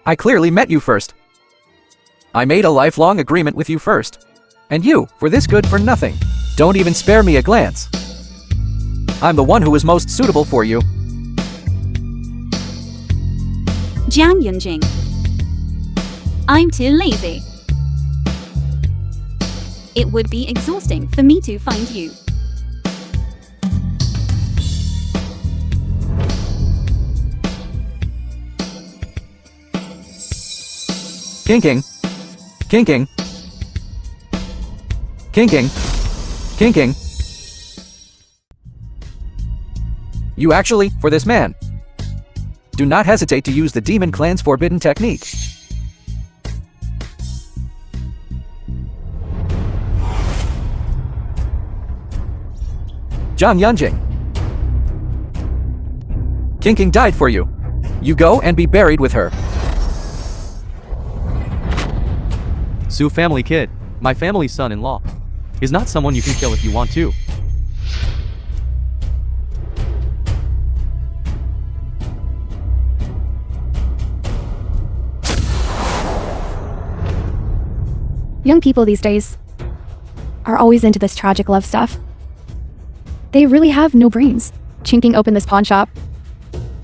I clearly met you first. I made a lifelong agreement with you first. And you, for this good for nothing, don't even spare me a glance. I'm the one who is most suitable for you. Zhang Yunjing. I'm too lazy. It would be exhausting for me to find you. Kinking. Kinking. Kinking. Kinking. You actually, for this man. Do not hesitate to use the demon clan's forbidden technique. Zhang Yunjing. Kinking died for you. You go and be buried with her. Su family kid, my family's son-in-law, is not someone you can kill if you want to. Young people these days are always into this tragic love stuff. They really have no brains. Chinking opened this pawn shop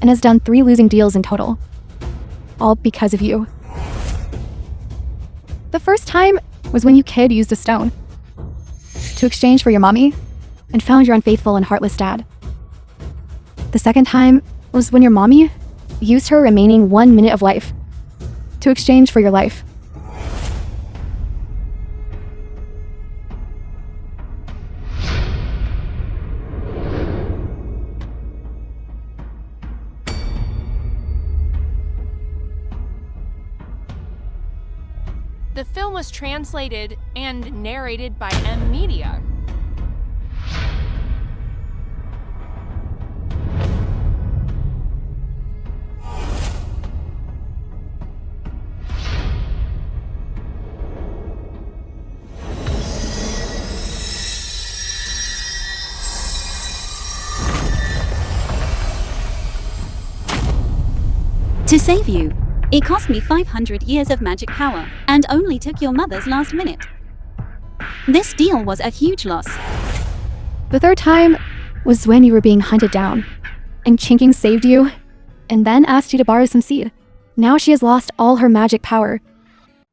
and has done 3 losing deals in total. All because of you. The first time was when you kid used a stone to exchange for your mommy and found your unfaithful and heartless dad. The second time was when your mommy used her remaining 1 minute of life to exchange for your life. The film was translated and narrated by M Media. To save you, it cost me 500 years of magic power, and only took your mother's last minute. This deal was a huge loss. The third time was when you were being hunted down, and Chinking saved you, and then asked you to borrow some seed. Now she has lost all her magic power.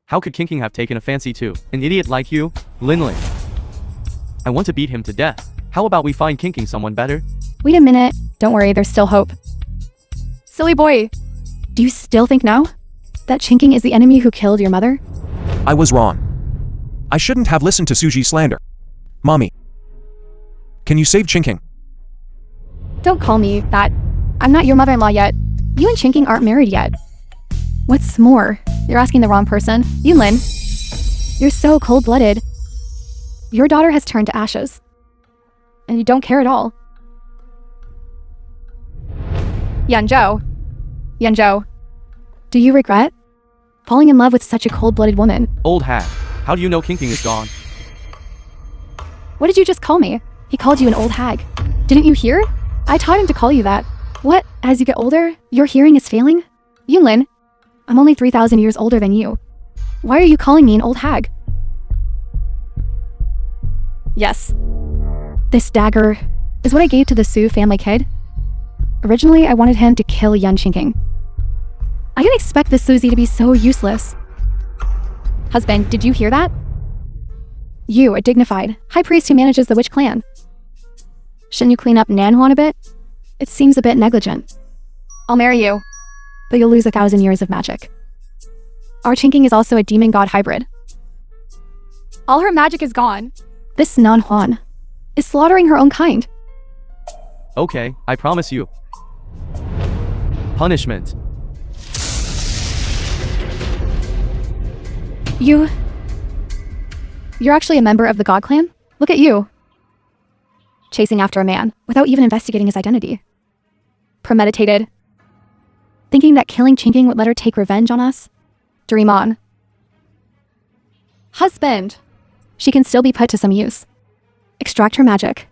How could Kinking have taken a fancy to an idiot like you, Linling? I want to beat him to death. How about we find Kinking someone better? Wait a minute, don't worry, there's still hope. Silly boy, do you still think now that Chinking is the enemy who killed your mother? I was wrong. I shouldn't have listened to Suji's slander. Mommy, can you save Chinking? Don't call me that. I'm not your mother-in-law yet. You and Chinking aren't married yet. What's more, you're asking the wrong person. Yunlin, you're so cold-blooded. Your daughter has turned to ashes, and you don't care at all. Yanzhou, do you regret falling in love with such a cold-blooded woman? Old hag, how do you know Kinking is gone? What did you just call me? He called you an old hag. Didn't you hear? I taught him to call you that. What? As you get older, your hearing is failing? Yunlin, I'm only 3,000 years older than you. Why are you calling me an old hag? Yes. This dagger is what I gave to the Su family kid. Originally, I wanted him to kill Yun Chinking. I didn't expect this Suzy to be so useless. Husband, did you hear that? You, a dignified high priest who manages the witch clan. Shouldn't you clean up Nanhuan a bit? It seems a bit negligent. I'll marry you, but you'll lose 1,000 years of magic. Our Chinking is also a demon god hybrid. All her magic is gone. This Nanhuan is slaughtering her own kind. Okay, I promise you. Punishment. You're actually a member of the God Clan? Look at you. Chasing after a man without even investigating his identity. Premeditated. Thinking that killing Chinking would let her take revenge on us? Dream on. Husband! She can still be put to some use. Extract her magic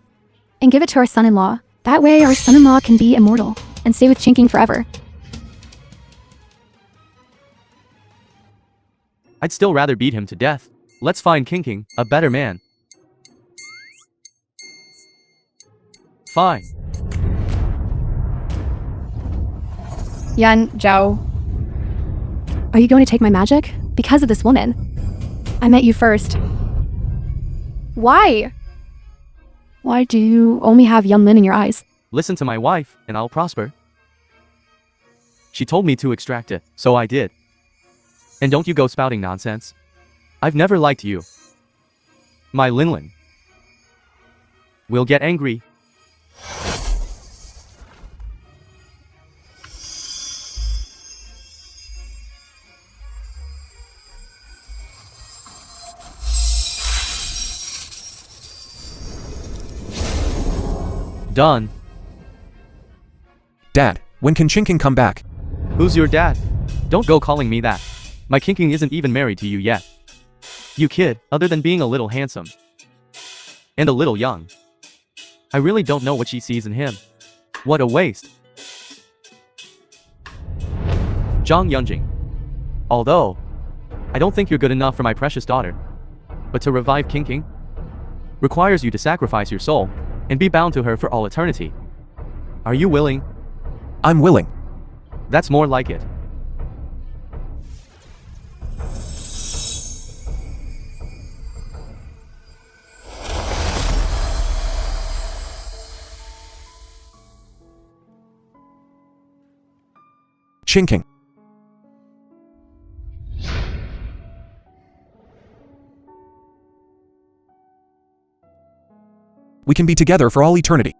and give it to our son-in-law. That way our son-in-law can be immortal and stay with Chinking forever. I'd still rather beat him to death. Let's find Kinking, a better man. Fine. Zhao. Are you going to take my magic? Because of this woman. I met you first. Why? Why do you only have Yunlin in your eyes? Listen to my wife, and I'll prosper. She told me to extract it, so I did. And don't you go spouting nonsense. I've never liked you. My Linlin will get angry. Done. Dad, when can Chinking come back? Who's your dad? Don't go calling me that. My Kinking isn't even married to you yet. You kid, other than being a little handsome. And a little young. I really don't know what she sees in him. What a waste. Zhang Yunjing. Although, I don't think you're good enough for my precious daughter. But to revive Kinking requires you to sacrifice your soul and be bound to her for all eternity. Are you willing? I'm willing. That's more like it. Chinking. We can be together for all eternity.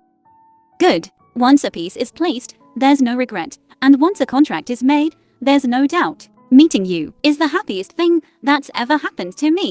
Good. Once a piece is placed, there's no regret, and once a contract is made, there's no doubt. Meeting you is the happiest thing that's ever happened to me.